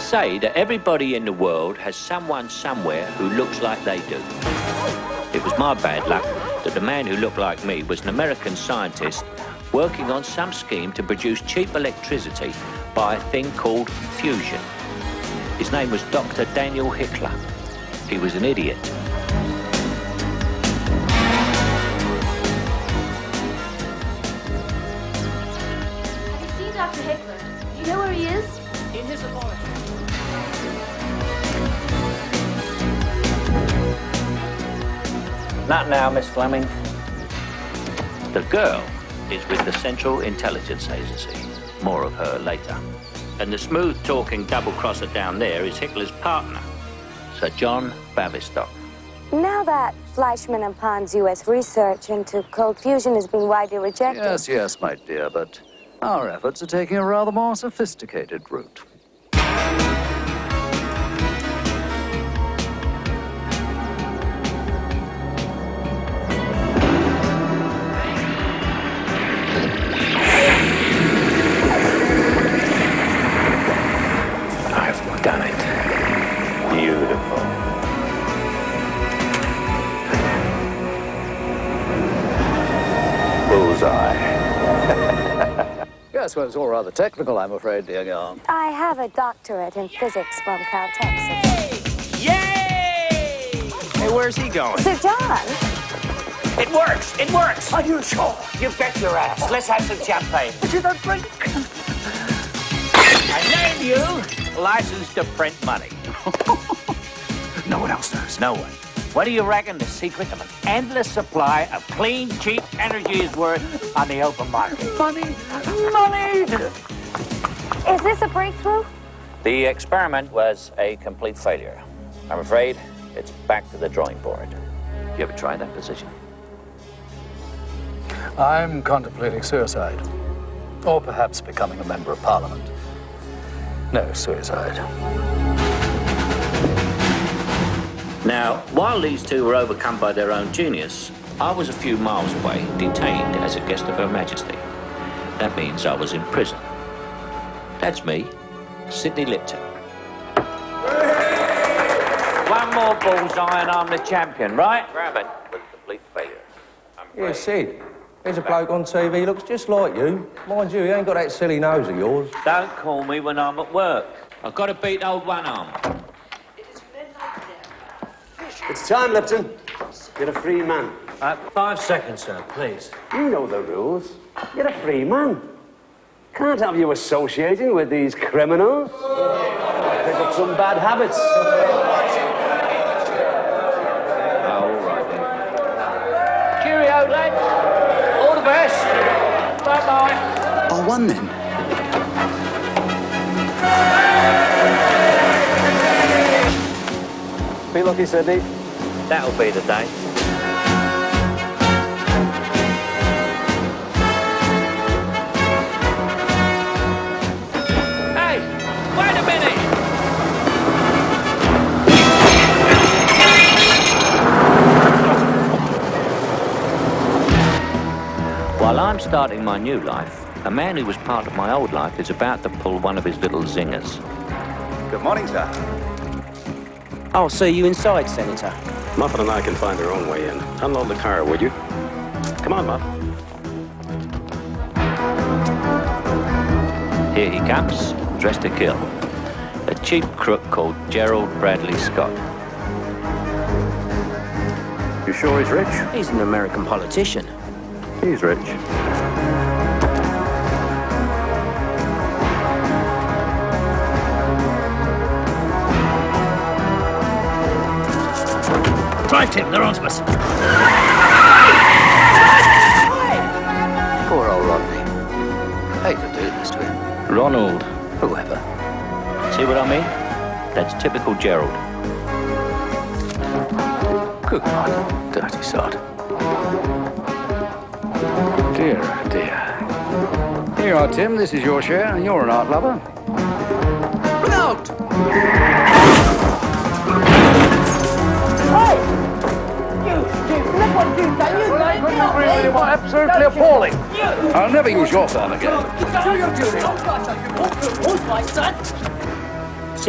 say that everybody in the world has someone somewhere who looks like they do. It was my bad luck that the man who looked like me was an American scientist working on some scheme to produce cheap electricity by a thing called fusion. His name was Dr. Daniel Hickler. He was an idiot. Have you seen Dr. Hickler? Do you know where he is? In his laboratory. Not now, Miss Fleming. The girl is with the Central Intelligence Agency. More of her later. And the smooth-talking double-crosser down there is Hickler's partner, Sir John Bavistock. Now that Fleischmann and Pond's U.S. research into cold fusion has been widely rejected... Yes, my dear, but our efforts are taking a rather more sophisticated route. I've done it. Beautiful. Bullseye. Yes, well, it's all rather technical, I'm afraid, dear girl. I have a doctorate in physics from Caltech. Yay! Hey, where's he going? Sir John? It works! It works! Are you sure? You bet your ass. Let's have some champagne. But you don't drink. I name you licensed to print money. No one else knows. No one. What do you reckon the secret of an endless supply of clean, cheap energy is worth on the open market? Money! Money! Is this a breakthrough? The experiment was a complete failure. I'm afraid it's back to the drawing board. You ever tried that position? I'm contemplating suicide. Or perhaps becoming a member of Parliament. No suicide. Now, while these two were overcome by their own genius, I was a few miles away, detained as a guest of Her Majesty. That means I was in prison. That's me, Sidney Lipton. One more bullseye and I'm the champion, right? Experiment was a complete failure. Yeah, Sid. There's a bloke on TV, looks just like you. Mind you, he ain't got that silly nose of yours. Don't call me when I'm at work. I've got to beat old one arm. It's time, Lipton. You're a free man. 5 seconds, sir, please. You know the rules. You're a free man. Can't have you associating with these criminals. Pick up some bad habits. All right, then. Cheerio, lads. All the best. Bye-bye. I won then. Be lucky, Sidney. That'll be the day. Hey, wait a minute. While I'm starting my new life, a man who was part of my old life is about to pull one of his little zingers. Good morning, sir. I'll see you inside, Senator. Muffin and I can find our own way in. Unload the car, would you? Come on, Muff. Here he comes, dressed to kill. A cheap crook called Gerald Bradley Scott. You sure he's rich? He's an American politician. He's rich. Drive, Tim, they're onto us. Poor old Rodney. Hate to do this to him. Ronald. Whoever. See what I mean? That's typical Gerald. Good God, dirty sod. Dear, oh dear. Here you are, Tim. This is your share, and you're an art lover. Look out! Hey! You stupid! Look what you've done! You I couldn't agree with you more. Absolutely appalling. I'll never use your phone again. Do your duty!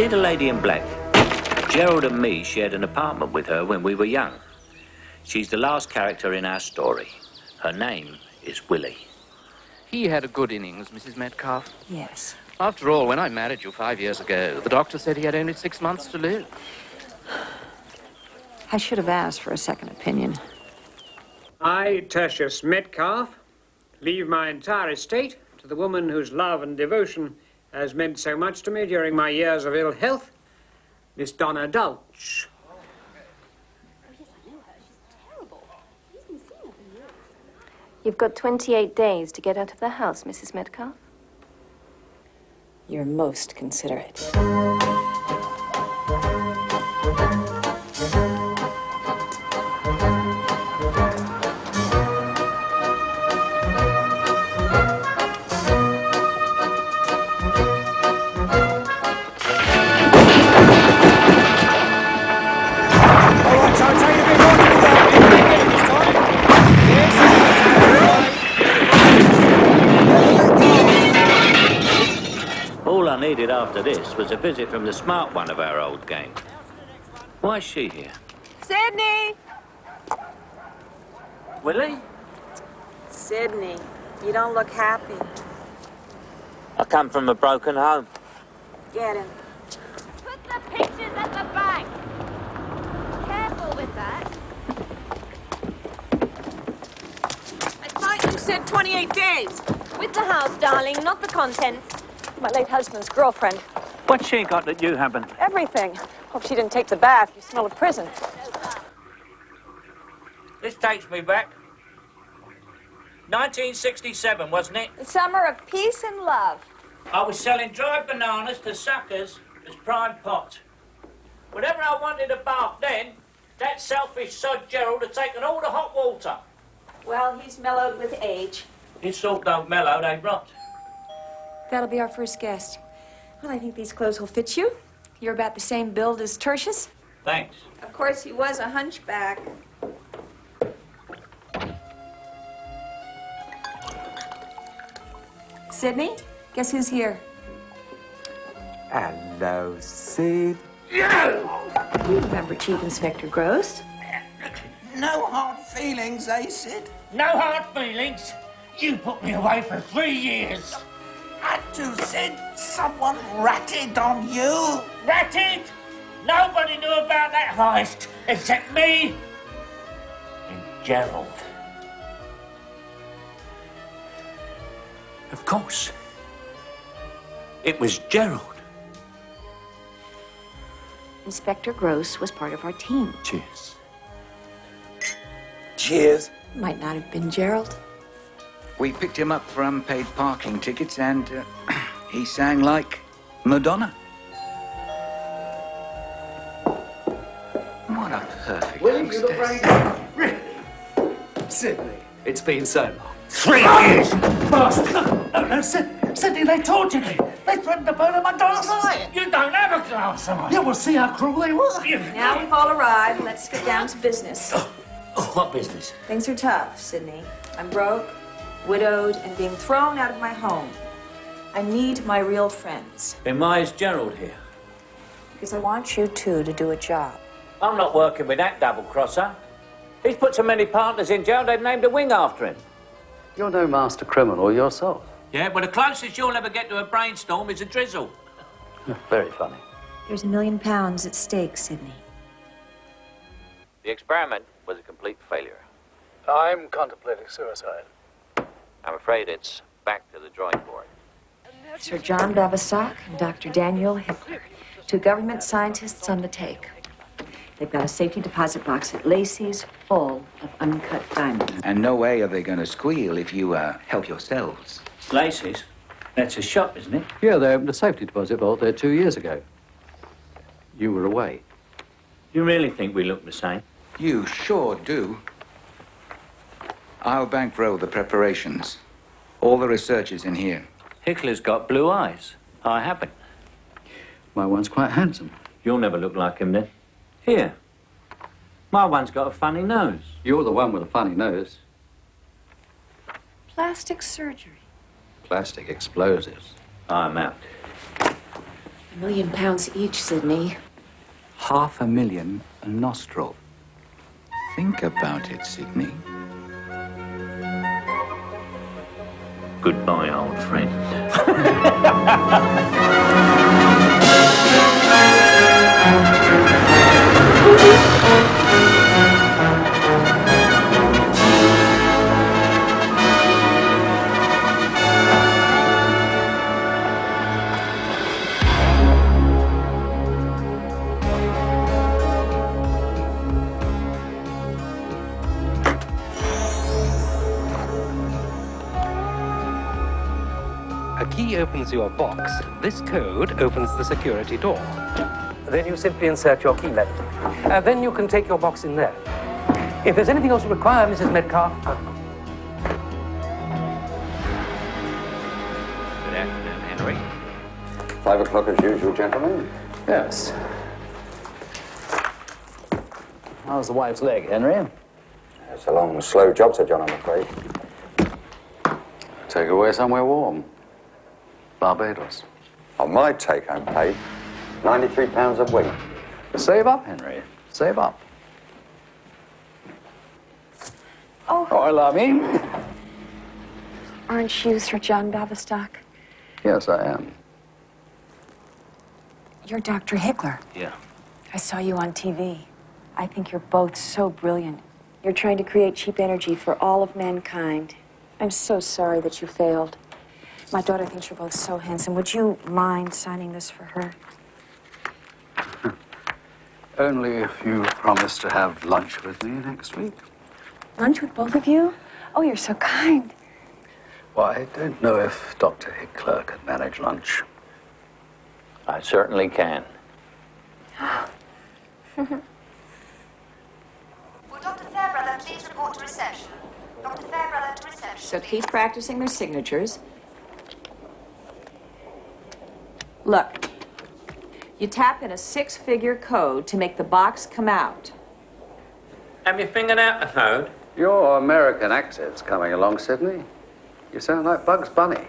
see the lady in black? Gerald and me shared an apartment with her when we were young. She's the last character in our story. Her name is Willie. He had a good innings, Mrs. Metcalf. Yes. After all, when I married you 5 years ago, the doctor said he had only 6 months to live. I should have asked for a second opinion. I, Tertius Metcalf, leave my entire estate to the woman whose love and devotion has meant so much to me during my years of ill health, Miss Donna Dolch. You've got 28 days to get out of the house, Mrs. Metcalf. You're most considerate. All I needed after this was a visit from the smart one of our old gang. Why is she here? Sydney! Willie? Sydney, you don't look happy. I come from a broken home. Get him. Put the pictures at the back. Careful with that. I thought you said 28 days. With the house, darling, not the contents. My late husband's girlfriend. What's she got that you haven't? Everything. Hope she didn't take the bath. You smell of prison. This takes me back. 1967, wasn't it? The summer of peace and love. I was selling dried bananas to suckers as prime pot. Whenever I wanted a bath then, that selfish sod Gerald had taken all the hot water. Well, he's mellowed with age. His salt don't mellow, they rot. That'll be our first guest. Well, I think these clothes will fit you. You're about the same build as Tertius. Thanks. Of course, he was a hunchback. Sydney, guess who's here? Hello, Sid. You remember Chief Inspector Gross? No hard feelings, eh, Sid? No hard feelings. You put me away for 3 years. Had to, Sid. Someone ratted on you. Ratted? Nobody knew about that heist except me and Gerald. Of course. It was Gerald. Inspector Gross was part of our team. Cheers. Cheers. Might not have been Gerald. We picked him up for unpaid parking tickets and he sang like Madonna. What a perfect hostess. Really? Sydney, it's been so long. 3 years! No, Sydney, they tortured me. They threatened to burn my glass eye. You don't have a glass eye. You will see how cruel they were. Now we've all arrived. Let's get down to business. What business? Things are tough, Sydney. I'm broke, widowed, and being thrown out of my home. I need my real friends. Then why is Gerald here? Because I want you two to do a job. I'm not working with that double-crosser. He's put so many partners in jail, they've named a wing after him. You're no master criminal yourself. Yeah, well, the closest you'll ever get to a brainstorm is a drizzle. Very funny. There's £1 million at stake, Sydney. The experiment was a complete failure. I'm contemplating suicide. I'm afraid it's back to the drawing board. Sir John Babasock and Dr. Daniel Hickler, 2 government scientists on the take. They've got a safety deposit box at Lacey's full of uncut diamonds. And no way are they going to squeal if you help yourselves. Lacey's? That's a shop, isn't it? Yeah, they opened a safety deposit vault there 2 years ago. You were away. You really think we look the same? You sure do. I'll bankroll the preparations. All the research is in here. Hickler's got blue eyes. I haven't. My one's quite handsome. You'll never look like him then. Here. My one's got a funny nose. You're the one with a funny nose. Plastic surgery. Plastic explosives. I'm out. £1 million each, Sydney. $500,000 a nostril. Think about it, Sydney. Goodbye, old friend. A key opens your box. This code opens the security door. Then you simply insert your key letter. Then you can take your box in there. If there's anything else you require, Mrs. Metcalf. Good afternoon, Henry. 5 o'clock as usual, gentlemen? Yes. How's the wife's leg, Henry? It's a long, slow job, Sir John, I'm afraid. Take her away somewhere warm. Barbados. On my take-home pay, £93 a week. Save up, Henry. Save up. Oh. Oh, love me. Aren't you Sir John Bavistock? Yes, I am. You're Dr. Hickler. Yeah. I saw you on TV. I think you're both so brilliant. You're trying to create cheap energy for all of mankind. I'm so sorry that you failed. My daughter thinks you're both so handsome. Would you mind signing this for her? Only if you promise to have lunch with me next week. Lunch with both of you? Oh, you're so kind. Well, I don't know if Dr. Hickler can manage lunch. I certainly can. Will Dr. Fairbrother please report to reception? Dr. Fairbrother to reception. So keep practicing their signatures. Look, you tap in a 6-figure code to make the box come out. Have you figured out the code? Your American accent's coming along, Sydney. You sound like Bugs Bunny.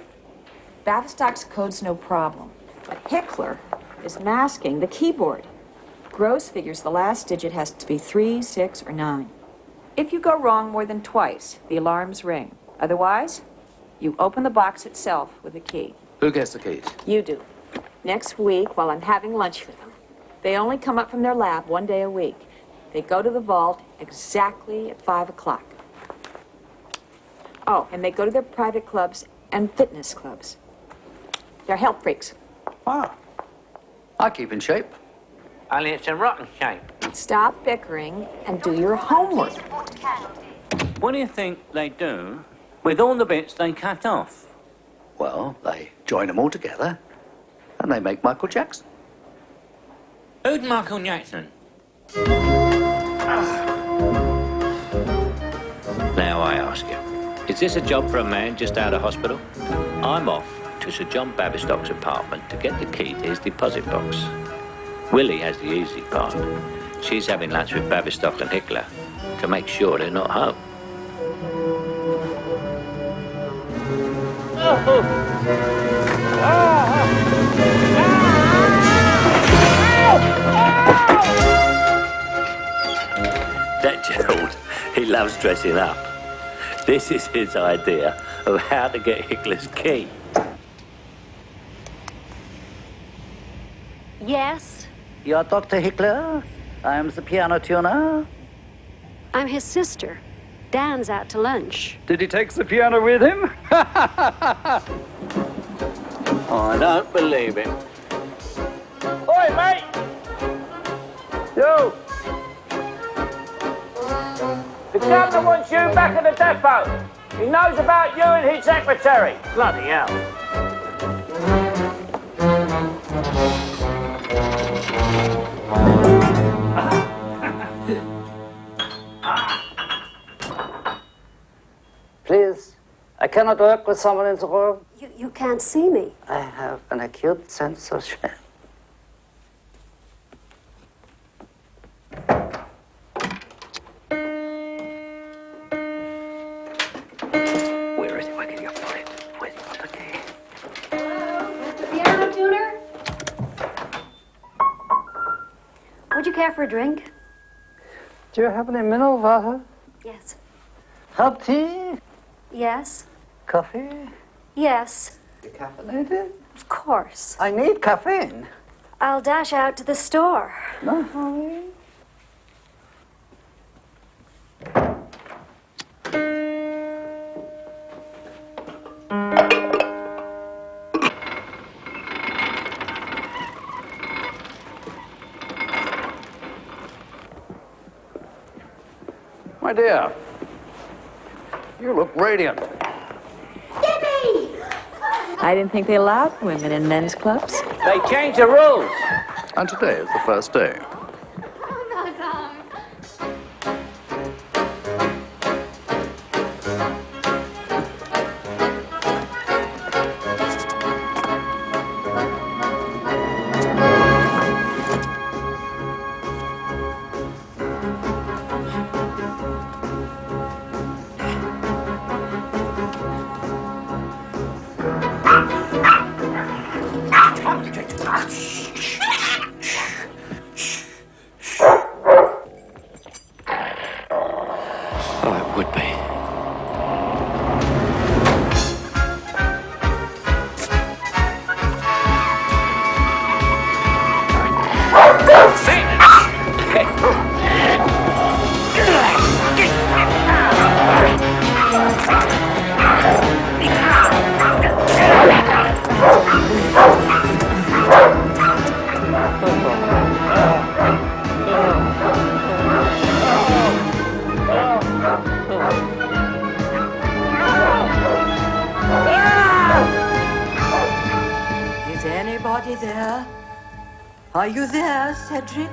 Bavistock's code's no problem, but Hickler is masking the keyboard. Gross figures the last digit has to be 3, 6, or 9. If you go wrong more than twice, the alarms ring. Otherwise, you open the box itself with a key. Who gets the keys? You do. Next week, while I'm having lunch with them. They only come up from their lab 1 day a week. They go to the vault exactly at 5 o'clock. Oh, and they go to their private clubs and fitness clubs. They're health freaks. Ah, I keep in shape. Only it's in rotten shape. Stop bickering and do your homework. What do you think they do with all the bits they cut off? Well, they join them all together, and they make Michael Jackson. Who's Michael Jackson? Now I ask you, is this a job for a man just out of hospital? I'm off to Sir John Bavistock's apartment to get the key to his deposit box. Willie has the easy part. She's having lunch with Bavistock and Hickler to make sure they're not home. That Gerald, he loves dressing up. This is his idea of how to get Hickler's key. Yes, You're Dr. Hickler? I'm the piano tuner. I'm his sister. Dan's out to lunch. Did he take the piano with him? I don't believe it. Oi, mate! You! The governor wants you back at the depot. He knows about you and his secretary. Bloody hell. Please, I cannot work with someone in the room. You can't see me. I have an acute sense of shame. Where is it? Where can you find it? Where's he got the key? Hello, Mr. Piano Tuner? care for a drink? Do you have any mineral water? Yes. Hot tea? Yes. Coffee? Yes. Caffeinated? Of course. I need caffeine. I'll dash out to the store. No hurry. My dear, you look radiant. I didn't think they allowed women in men's clubs. They changed the rules. And today is the first day. Oh, it would be. Is anybody there? Are you there, Cedric?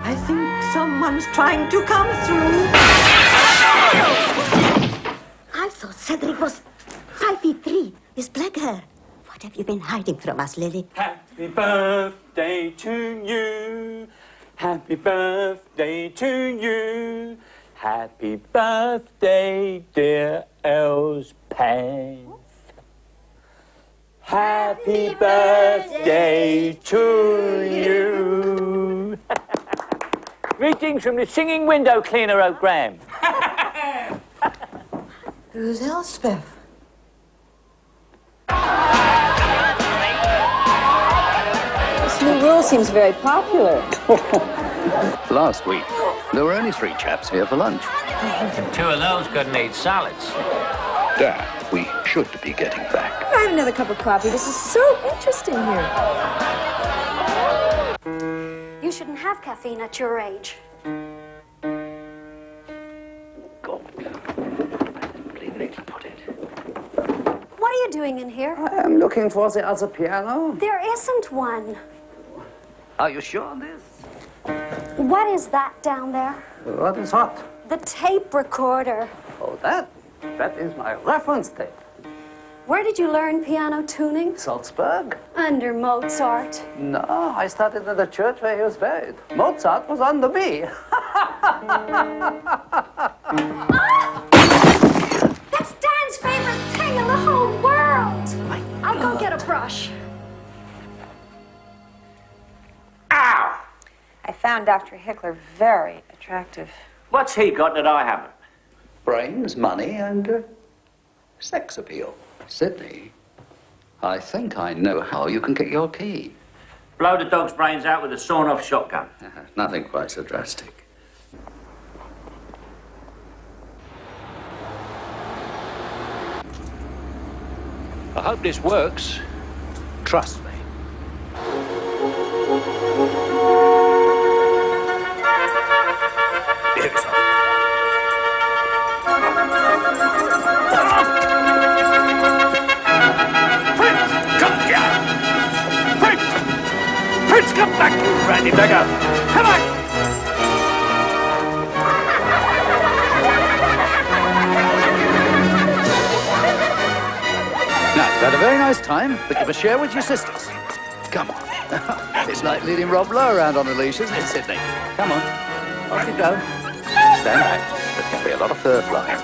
I think someone's trying to come through. I thought Cedric was 5'3", with black hair. What have you been hiding from us, Lily? Happy birthday to you. Happy birthday to you. Happy birthday, dear Elspeth. Happy birthday to you. Greetings from the singing window cleaner, O'Graham. Who's Elspeth? This new rule seems very popular. Last week, there were only 3 chaps here for lunch. And 2 of those couldn't eat salads. Dad, we should be getting back. I have another cup of coffee. This is so interesting here. You shouldn't have caffeine at your age. What are you doing in here? I'm looking for the other piano. There isn't one. Are you sure on this? What is that down there? What is what? The tape recorder. Oh, that is my reference tape. Where did you learn piano tuning? Salzburg? Under Mozart. No, I studied in the church where he was buried. Mozart was under me. That's Dan's favorite thing in the whole world. I'll go get a brush. Ow! I found Dr. Hickler very attractive. What's he got that I haven't? Brains, money, and sex appeal. Sydney, I think I know how you can get your key. Blow the dog's brains out with a sawn-off shotgun. Nothing quite so drastic. I hope this works. Trust me. Prince, come back, you randy beggar! Come on! Now, you've had a very nice time, but you must share with your sisters. Come on. It's like leading Rob Lowe around on a leash, isn't it, Sydney? Come on. Off you go. Stand back. There's going to be a lot of fur flying.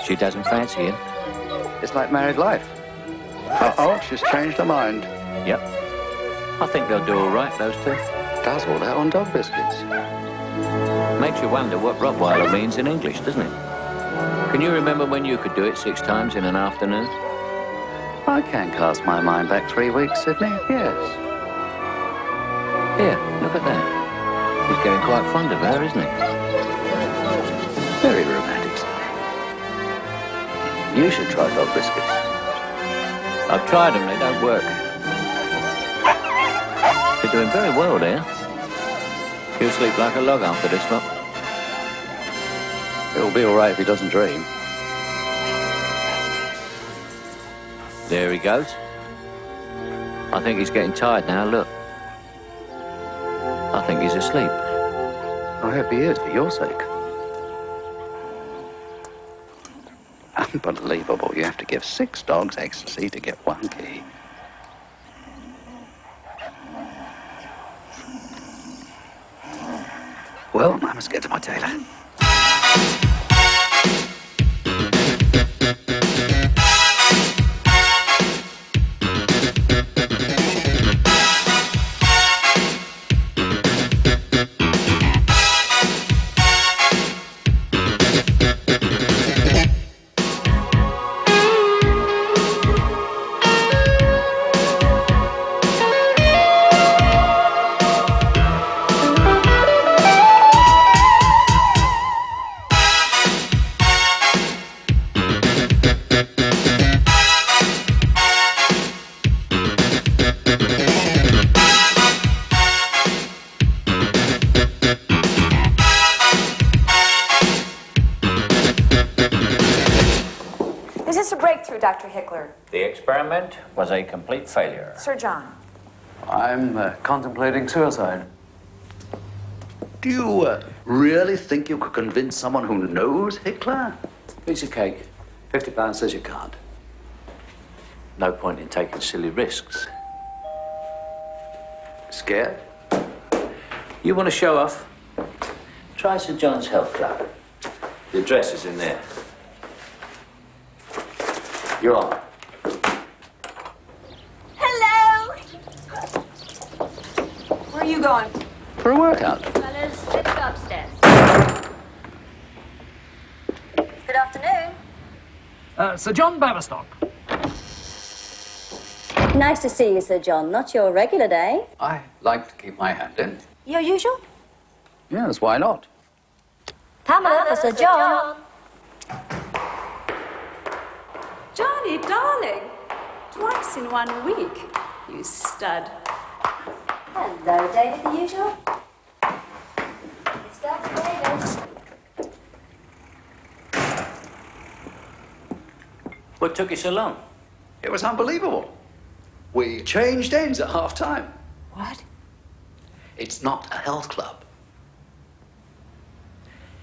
She doesn't fancy him. It's like married life. Uh-oh, she's changed her mind. Yep. I think they'll do all right, those two. Does all that on dog biscuits. Makes you wonder what Rottweiler means in English, doesn't it? Can you remember when you could do it 6 times in an afternoon? I can cast my mind back 3 weeks, Sydney, yes. Here, look at that. He's getting quite fond of her, isn't he? Very romantic, Sydney. You should try dog biscuits. I've tried them, they don't work. You're doing very well there. He'll sleep like a log after this lot. It'll be all right if he doesn't dream. There he goes. I think he's getting tired now, look. I think he's asleep. I hope he is, for your sake. Unbelievable. You have to give 6 dogs ecstasy to get 1 key. Well, I must get to my tailor. Dr. Hickler. The experiment was a complete failure. Sir John. I'm contemplating suicide. Do you really think you could convince someone who knows Hitler? Piece of cake. £50 says you can't. No point in taking silly risks. Scared? You want to show off? Try St. John's Health Club. The address is in there. You're on. Hello! Where are you going? For a workout. Fellas, let's go upstairs. Good afternoon. Sir John Baverstock. Nice to see you, Sir John. Not your regular day. I like to keep my hand in. Your usual? Yes, why not? Pamela for Sir John. Johnny, darling. Twice in 1 week. You stud. Hello, David, the usual. It's Dr. David. What took you so long? It was unbelievable. We changed ends at half-time. What? It's not a health club.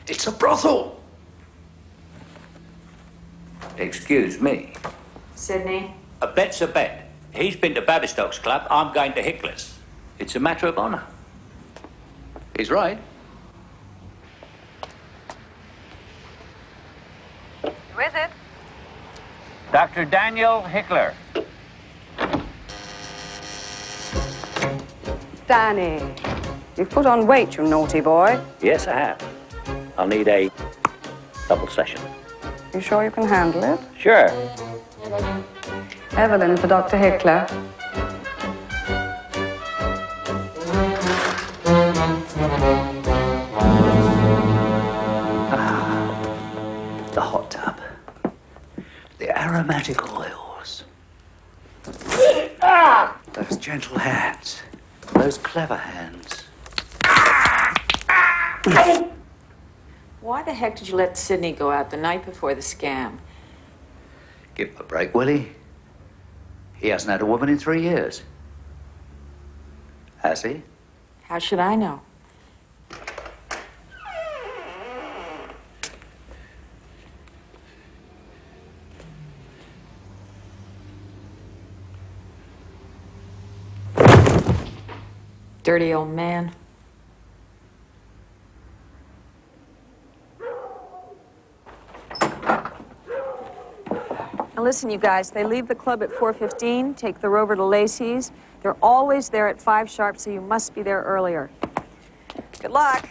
It's a brothel. Excuse me. Sydney. A bet's a bet. He's been to Bavistock's club, I'm going to Hickler's. It's a matter of honour. He's right. Who is it? Dr. Daniel Hickler. Danny, you've put on weight, you naughty boy. Yes, I have. I'll need a double session. You sure you can handle it? Sure. Evelyn for Dr. Hickler. The hot tub. The aromatic oils. Those gentle hands. Those clever hands. Why the heck did you let Sydney go out the night before the scam? Give him a break, will he? He hasn't had a woman in 3 years. Has he? How should I know? Dirty old man. Now listen, you guys, they leave the club at 4:15, take the Rover to Lacey's. They're always there at 5 sharp, so you must be there earlier. Good luck.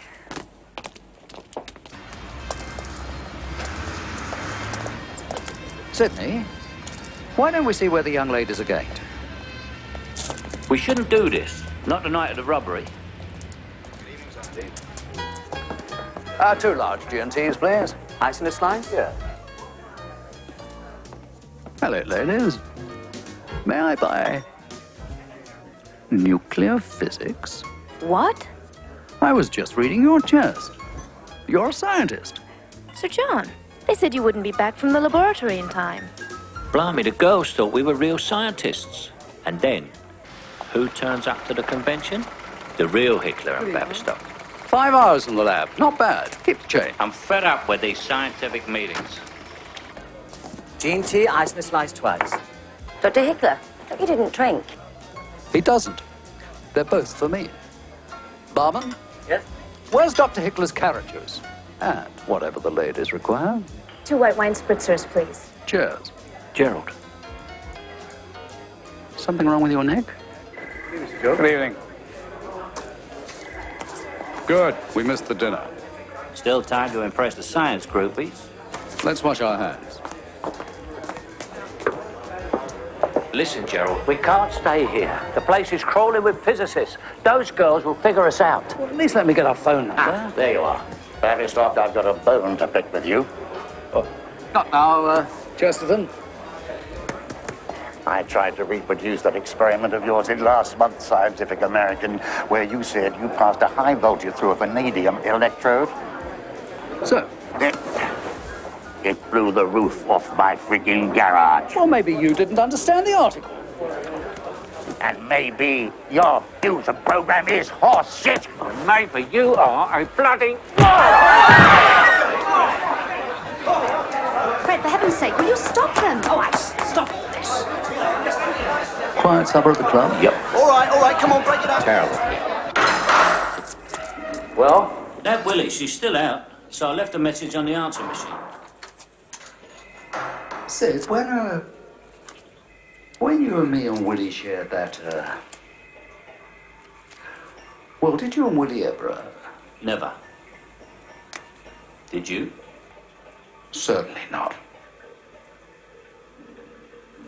Sydney, why don't we see where the young ladies are gained? We shouldn't do this. Not the night of the robbery. 2 large G&Ts, please. Ice in a slice? Yeah. Hello, ladies. May I buy nuclear physics? What? I was just reading your chest. You're a scientist. Sir John, they said you wouldn't be back from the laboratory in time. Blimey, the girls thought we were real scientists. And then, who turns up to the convention? The real Hitler and Bavistock. 5 hours in the lab. Not bad. Keep the change. I'm fed up with these scientific meetings. G&T, ice in a slice twice. Dr. Hickler, I thought you didn't drink. He doesn't. They're both for me. Barman? Yes? Where's Dr. Hickler's carrot juice? And whatever the ladies require. 2 white wine spritzers, please. Cheers. Gerald. Something wrong with your neck? Good evening. Good. We missed the dinner. Still time to impress the science groupies. Let's wash our hands. Listen, Gerald, we can't stay here. The place is crawling with physicists. Those girls will figure us out. Well, at least let me get our phone number. Ah, there you are. Bavistock, I've got a bone to pick with you. Oh, not now, Chesterton. I tried to reproduce that experiment of yours in last month's Scientific American, where you said you passed a high voltage through a vanadium electrode. So? It blew the roof off my freaking garage. Well, maybe you didn't understand the article. And maybe your fusion program is horse shit. Maybe you are a bloody... Fred, for heaven's sake, will you stop them? Oh, I stop this. Quiet supper at the club? Yep. All right, come on, break it up. Terrible. Well? That Willie, she's still out, so I left a message on the answer machine. Sid, when you and me and Willie shared that, well, did you and Willie ever, Never. Did you? Certainly not.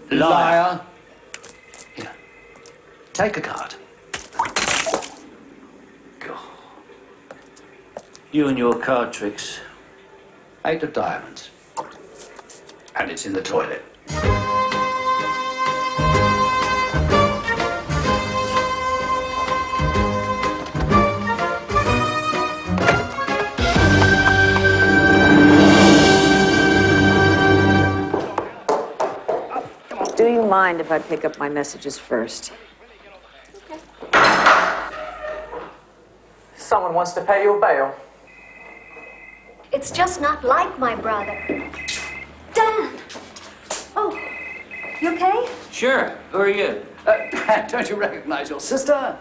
Liar. Here, take a card. God. You and your card tricks. 8 of diamonds. And it's in the toilet. Do you mind if I pick up my messages first? Someone wants to pay your bail. It's just not like my brother. Dan! Oh, you okay? Sure. Who are you? Don't you recognize your sister?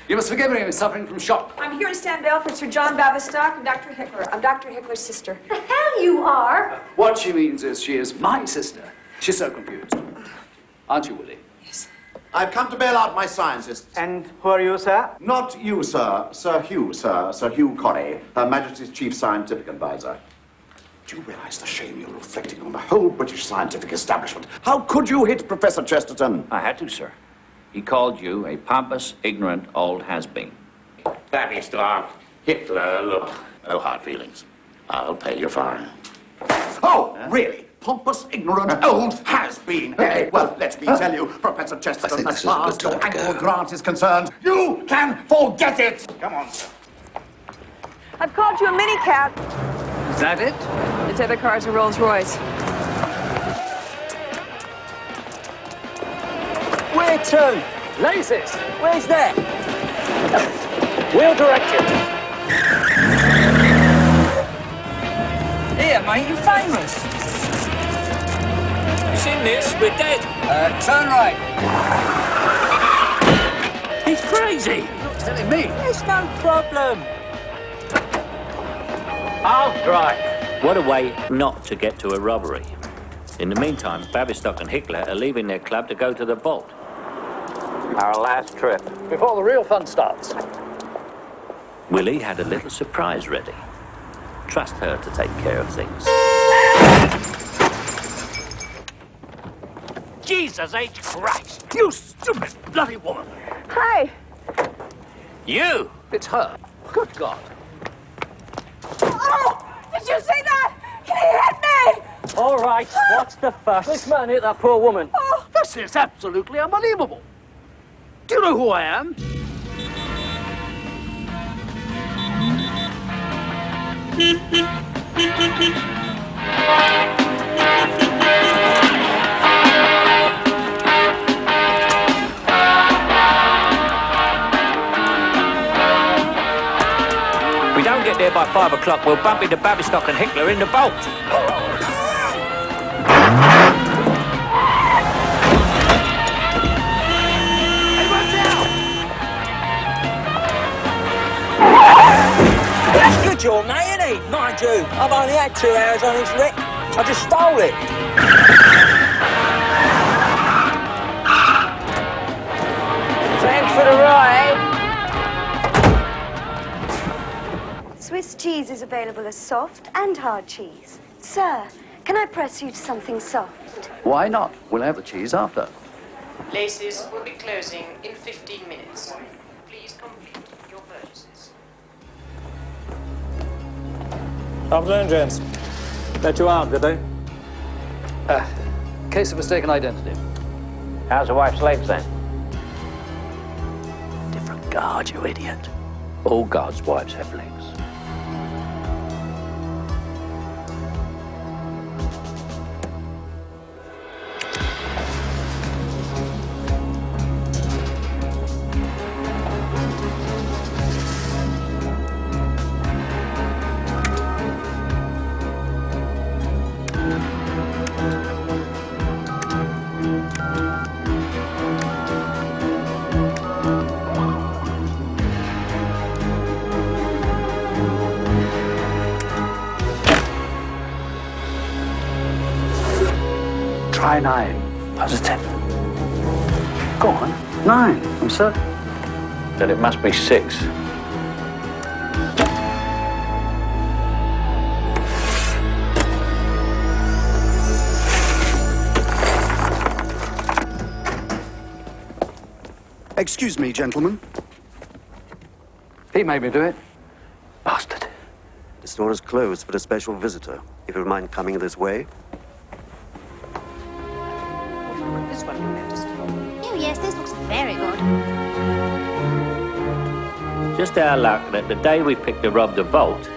You must forgive me, I'm suffering from shock. I'm here to stand bail for Sir John Bavistock and Dr. Hickler. I'm Dr. Hickler's sister. The hell you are! What she means is she is my sister. She's so confused. Aren't you, Willie? Yes. I've come to bail out my scientists. And who are you, sir? Not you, sir. Sir Hugh, sir. Sir Hugh Corrie, Her Majesty's Chief Scientific Advisor. Do you realize the shame you're reflecting on the whole British scientific establishment? How could you hit Professor Chesterton? I had to, sir. He called you a pompous, ignorant old has-been. Bavistock, Hitler, look. No hard feelings. I'll pay your fine. Oh, really? Pompous, ignorant, old has-been. Hey, well, let me tell you, Professor Chesterton, as far as your annual grant is concerned, you can forget it! Come on, sir. I've called you a minicab. Is that it? The other car's a Rolls Royce. Where to? Laces. Where's that? We'll direct you. Here, mate, you're famous. You seen this? We're dead. Turn right. He's crazy. You're telling me. There's no problem. I'll drive. What a way not to get to a robbery. In the meantime, Bavistock and Hickler are leaving their club to go to the vault. Our last trip. Before the real fun starts. Willie had a little surprise ready. Trust her to take care of things. Jesus H. Christ! You stupid bloody woman! Hi. You! It's her. Good God. Oh! Did you see that? He hit me! All right, what's the fuss? This man hit that poor woman. Oh. This is absolutely unbelievable. Do you know who I am? If we don't get there by 5 o'clock, we'll bump into Bavistock and Hickler in the vault. That's good, your mate, isn't he? Mind you, I've only had 2 hours on his wreck. I just stole it. Thanks for the ride. Swiss cheese is available as soft and hard cheese. Sir, can I press you to something soft? Why not? We'll have the cheese after. Places will be closing in 15 minutes. Please complete your purchases. Afternoon, gents. Let you out, did they? Case of mistaken identity. How's the wife's legs then? Different guard, you idiot. All guards' wives have legs. Try 9. Positive. Go on. 9. I'm certain. Then it must be 6. Excuse me, gentlemen. He made me do it. Bastard. The store is closed for a special visitor. If you mind coming this way. This one you'll have to see. Oh, yes, this looks very good. Just our luck that the day we picked to rob the vault,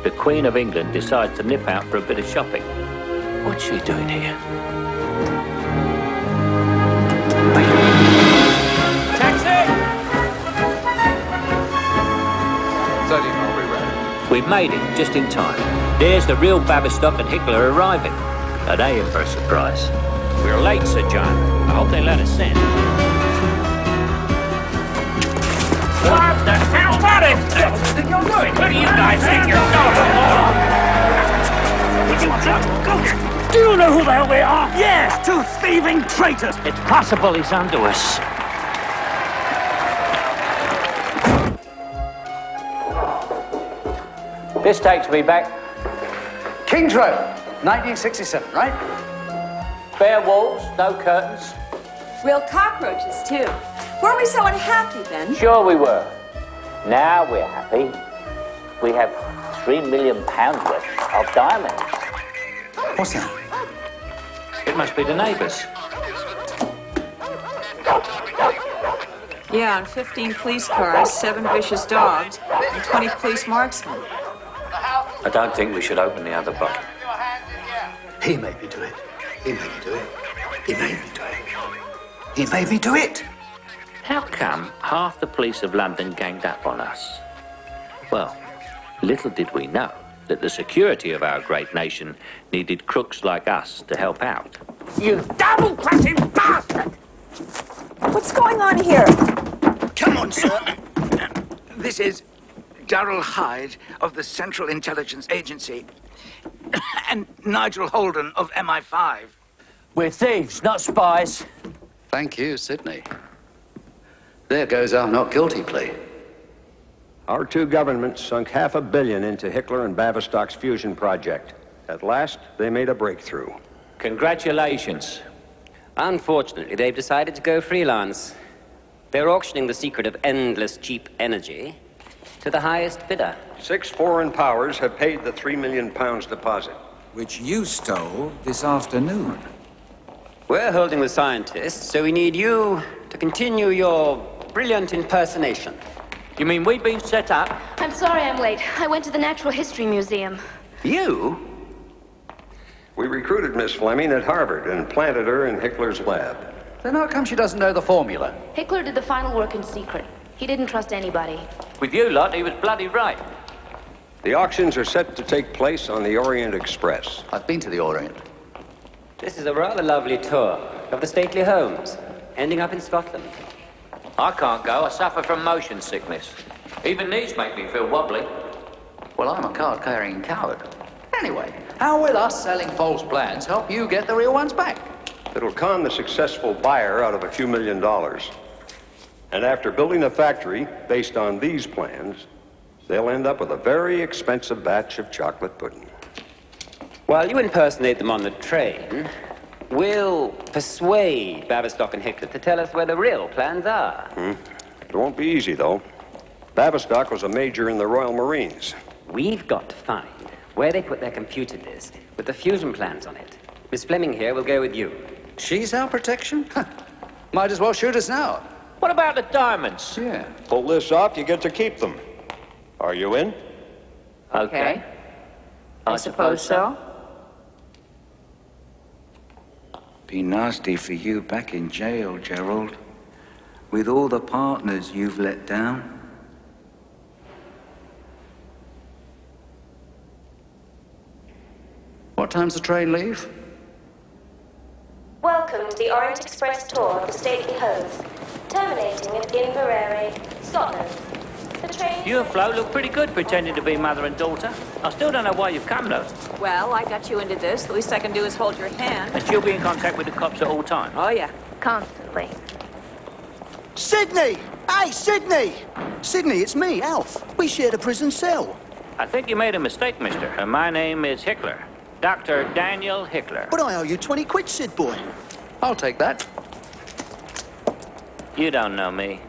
the Queen of England decides to nip out for a bit of shopping. What's she doing here? We've made it, just in time. There's the real Bavistock and Hickler arriving. Are they in for a surprise? We're late, Sir John. I hope they let us in. What the hell about it? What are you doing? What do you guys think you're doing? Do you know who the hell we are? Yes, 2 thieving traitors. It's possible he's onto us. This takes me back. King's Road, 1967, right? Bare walls, no curtains. Real cockroaches, too. Weren't we so unhappy then? Sure we were. Now we're happy. We have £3 million worth of diamonds. What's that? It must be the neighbours. Yeah, and 15 police cars, 7 vicious dogs, and 20 police marksmen. I don't think we should open the other box. He made me do it. He made me do it. He made me do it. He made me do it. How come half the police of London ganged up on us? Well, little did we know that the security of our great nation needed crooks like us to help out. You double-crossing bastard! What's going on here? Come on, sir. This is Darrell Hyde of the Central Intelligence Agency and Nigel Holden of MI5. We're thieves, not spies. Thank you, Sydney. There goes our not guilty plea. Our two governments sunk $500 million into Hickler and Bavistock's fusion project. At last, they made a breakthrough. Congratulations. Unfortunately, they've decided to go freelance. They're auctioning the secret of endless cheap energy to the highest bidder. 6 foreign powers have paid the £3 million deposit. Which you stole this afternoon. We're holding the scientists, so we need you to continue your brilliant impersonation. You mean we've been set up? I'm sorry I'm late. I went to the Natural History Museum. You? We recruited Miss Fleming at Harvard and planted her in Hickler's lab. Then how come she doesn't know the formula? Hickler did the final work in secret. He didn't trust anybody. With you lot, he was bloody right. The auctions are set to take place on the Orient Express. I've been to the Orient. This is a rather lovely tour of the stately homes, ending up in Scotland. I can't go. I suffer from motion sickness. Even these make me feel wobbly. Well, I'm a card-carrying coward. Anyway, how will us selling false plans help you get the real ones back? It'll con the successful buyer out of a few $1 million. And after building a factory based on these plans, they'll end up with a very expensive batch of chocolate pudding. While you impersonate them on the train, we'll persuade Bavistock and Hickler to tell us where the real plans are. It won't be easy, though. Bavistock was a major in the Royal Marines. We've got to find where they put their computer disk with the fusion plans on it. Miss Fleming here will go with you. She's our protection? Might as well shoot us now. What about the diamonds? Yeah. Pull this off, you get to keep them. Are you in? Okay. I suppose so. Be nasty for you back in jail, Gerald. With all the partners you've let down. What time's the train leave? Welcome to the Orient Express tour of the stately homes, terminating at Inverary, Scotland. The train... You and Flo look pretty good pretending to be mother and daughter. I still don't know why you've come, though. Well, I got you into this. The least I can do is hold your hand. And she'll be in contact with the cops at all times. Oh, yeah. Constantly. Sydney! Hey, Sydney! Sydney, it's me, Alf. We shared a prison cell. I think you made a mistake, mister. And my name is Hickler. Dr. Daniel Hickler. But I owe you 20 quid, Sid boy. I'll take that. You don't know me.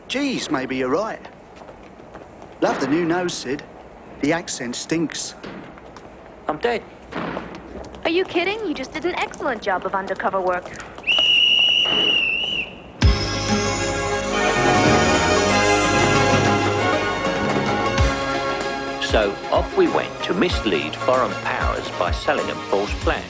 Geez, maybe you're right. Love the new nose, Sid. The accent stinks. I'm dead. Are you kidding? You just did an excellent job of undercover work. So off we went to mislead foreign powers by selling them false plans,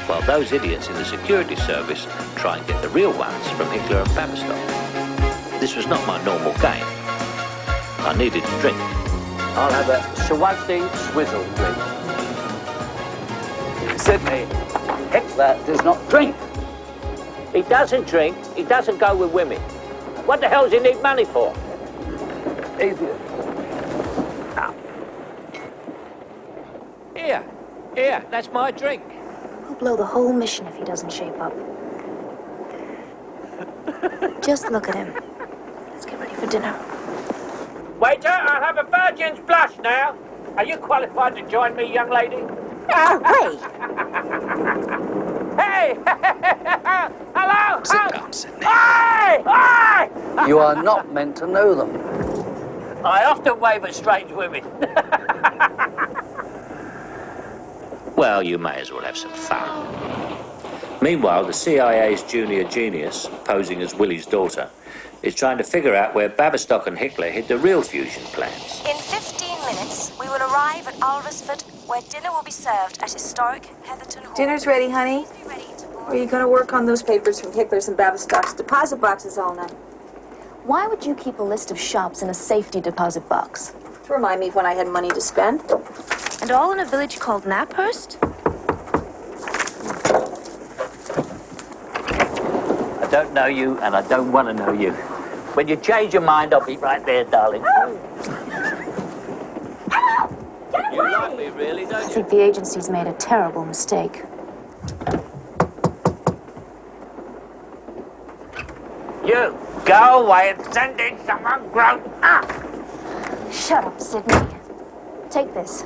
while those idiots in the security service try and get the real ones from Hickler and Bavistock. This was not my normal game. I needed a drink. I'll have a Swazi swizzle drink. Sydney, Hickler does not drink. He doesn't drink, he doesn't go with women. What the hell does he need money for? Idiot. Here, that's my drink. We'll blow the whole mission if he doesn't shape up. Just look at him. Let's get ready for dinner. Waiter, I'll have a virgin's blush now. Are you qualified to join me, young lady? Oh, Hey! Hello! Sit down, Sydney. Hey! Hey! You are not meant to know them. I often wave at strange women. Well, you may as well have some fun. Meanwhile, the CIA's junior genius, posing as Willie's daughter, is trying to figure out where Bavistock and Hickler hid the real fusion plans. In 15 minutes, we will arrive at Alresford, where dinner will be served at historic Heatherton Hall. Dinner's ready, honey. Or are you going to work on those papers from Hickler's and Bavistock's deposit boxes all night? Why would you keep a list of shops in a safety deposit box? To remind me of when I had money to spend. And all in a village called Naphurst? I don't know you, and I don't want to know you. When you change your mind, I'll be right there, darling. You like me, really, don't I you? think the agency's made a terrible mistake. You go away and send in someone grown up. Shut up, Sydney. Take this.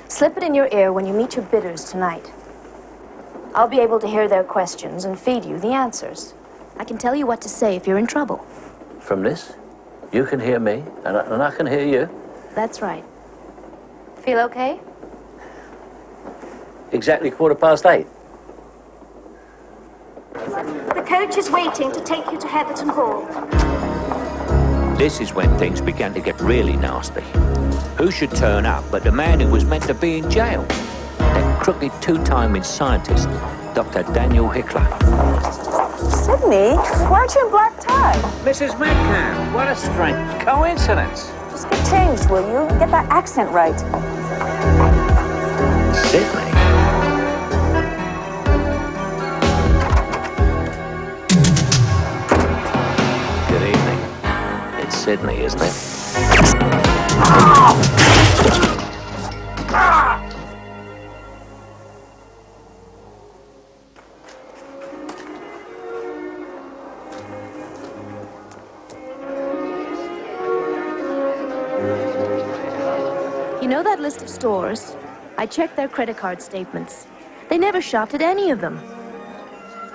Slip it in your ear when you meet your bidders tonight. I'll be able to hear their questions and feed you the answers. I can tell you what to say if you're in trouble. From this, you can hear me, and I can hear you. That's right. Feel okay? Exactly 8:15. The coach is waiting to take you to Heatherton Hall. This is when things began to get really nasty. Who should turn up but the man who was meant to be in jail? That crooked two-timing scientist, Dr. Daniel Hickler. Sydney, why aren't you in black tie? Mrs. Metcalf, what a strange coincidence. Just get changed, will you? Get that accent right. Sydney. Good evening. It's Sydney, isn't it? You know that list of stores? I checked their credit card statements. They never shopped at any of them.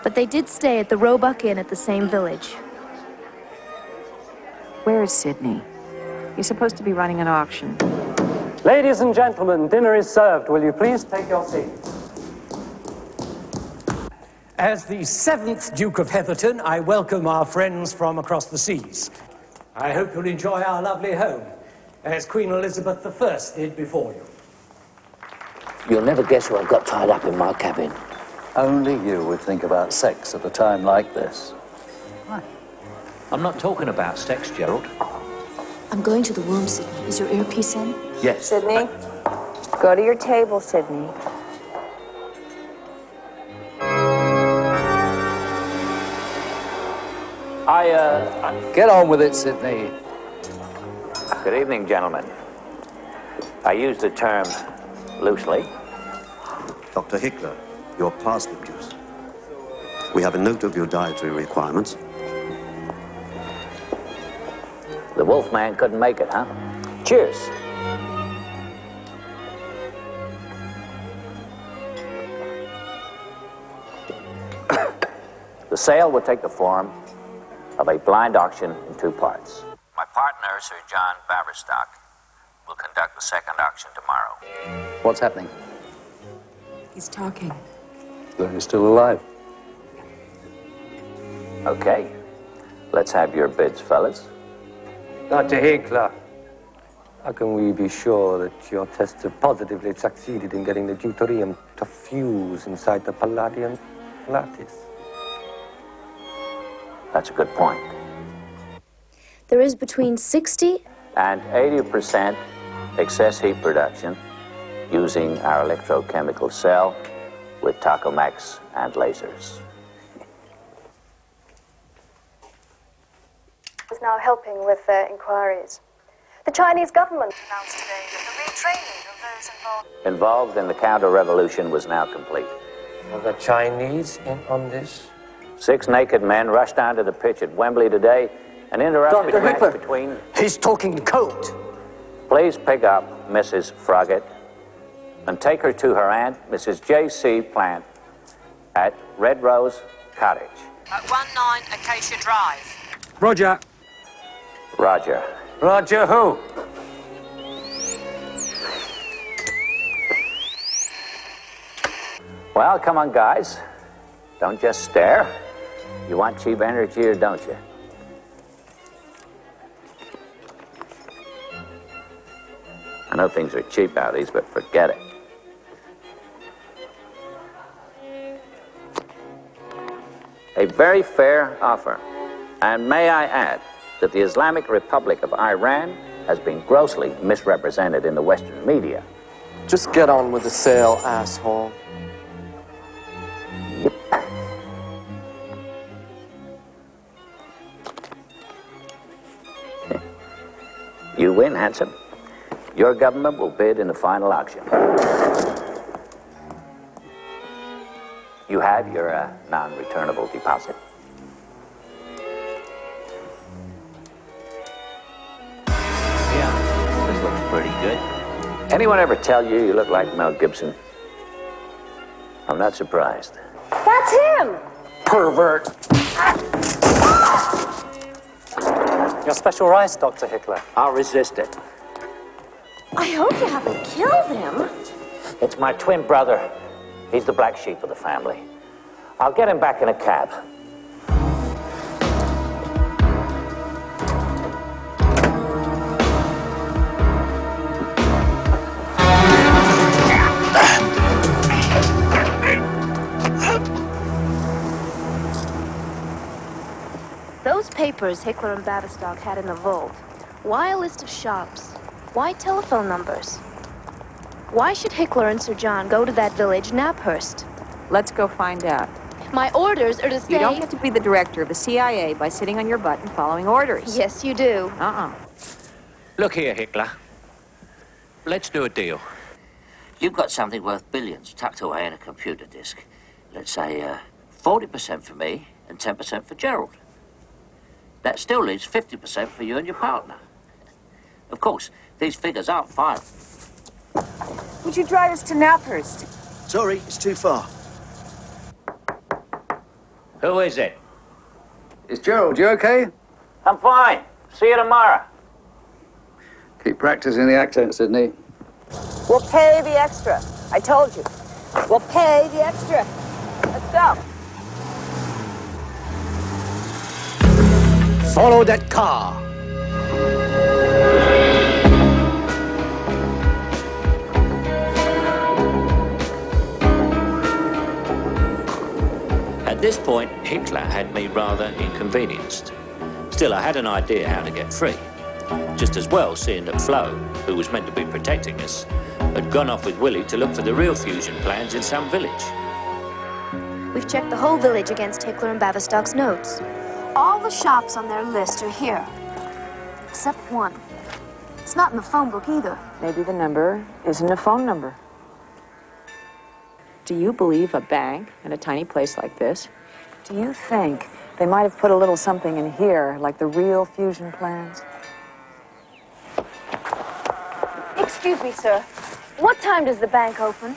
But they did stay at the Roebuck Inn at the same village. Where is Sydney? You're supposed to be running an auction. Ladies and gentlemen, dinner is served. Will you please take your seats? As the 7th Duke of Heatherton, I welcome our friends from across the seas. I hope you'll enjoy our lovely home, as Queen Elizabeth I did before you. You'll never guess who I've got tied up in my cabin. Only you would think about sex at a time like this. I'm not talking about sex, Gerald. I'm going to the room, Sydney. Is your earpiece in? Yes. Sydney, go to your table, Sydney. Get on with it, Sydney. Good evening, gentlemen. I use the term loosely. Dr. Hickler, your parsnip juice. We have a note of your dietary requirements. The Wolfman couldn't make it, huh? Cheers. The sale will take the form of a blind auction in 2 parts. My partner, Sir John Baverstock, will conduct the second auction tomorrow. What's happening? He's talking. Then he's still alive. Okay. Let's have your bids, fellas. Dr. Hickler, how can we be sure that your tests have positively succeeded in getting the deuterium to fuse inside the palladium lattice? That's a good point. There is between 60 and 80% excess heat production using our electrochemical cell with tokamaks and lasers. Is now helping with their inquiries. The Chinese government announced today that the retraining of those Involved in the counter-revolution was now complete. Are the Chinese in on this? 6 naked men rushed onto the pitch at Wembley today and interrupted the match between... He's talking code. Please pick up Mrs. Froggatt and take her to her aunt, Mrs. J.C. Plant, at Red Rose Cottage. At 19 Acacia Drive. Roger. Roger. Roger who? Well, come on, guys. Don't just stare. You want cheap energy or don't you? I know things are cheap nowadays, but forget it. A very fair offer. And may I add that the Islamic Republic of Iran has been grossly misrepresented in the Western media. Just get on with the sale, asshole. You win, handsome. Your government will bid in the final auction. You have your non-returnable deposit. pretty good. Anyone ever tell you you look like Mel Gibson? I'm not surprised. That's him! Pervert. Your special rice, Dr. Hickler. I'll resist it. I hope you haven't killed him. It's my twin brother. He's the black sheep of the family. I'll get him back in a cab. Those papers Hickler and Bavistock had in the vault. Why a list of shops? Why telephone numbers? Why should Hickler and Sir John go to that village, Naphurst? Let's go find out. My orders are to stay... You don't get to be the director of the CIA by sitting on your butt and following orders. Yes, you do. Look here, Hickler. Let's do a deal. You've got something worth billions tucked away in a computer disk. Let's say 40% for me and 10% for Gerald. That still leaves 50% for you and your partner. Of course, these figures aren't final. Would you drive us to Naphurst? Sorry, it's too far. Who is it? It's Gerald. You okay? I'm fine. See you tomorrow. Keep practicing the accent, Sydney. We'll pay the extra. I told you. We'll pay the extra. Let's go. Follow that car. At this point, Hickler had me rather inconvenienced. Still, I had an idea how to get free. Just as well seeing that Flo, who was meant to be protecting us, had gone off with Willie to look for the real fusion plans in some village. We've checked the whole village against Hickler and Bavistock's notes. All the shops on their list are here. Except one. It's not in the phone book either. Maybe the number isn't a phone number. Do you believe a bank in a tiny place like this? Do you think they might have put a little something in here, like the real fusion plans? Excuse me, sir. What time does the bank open?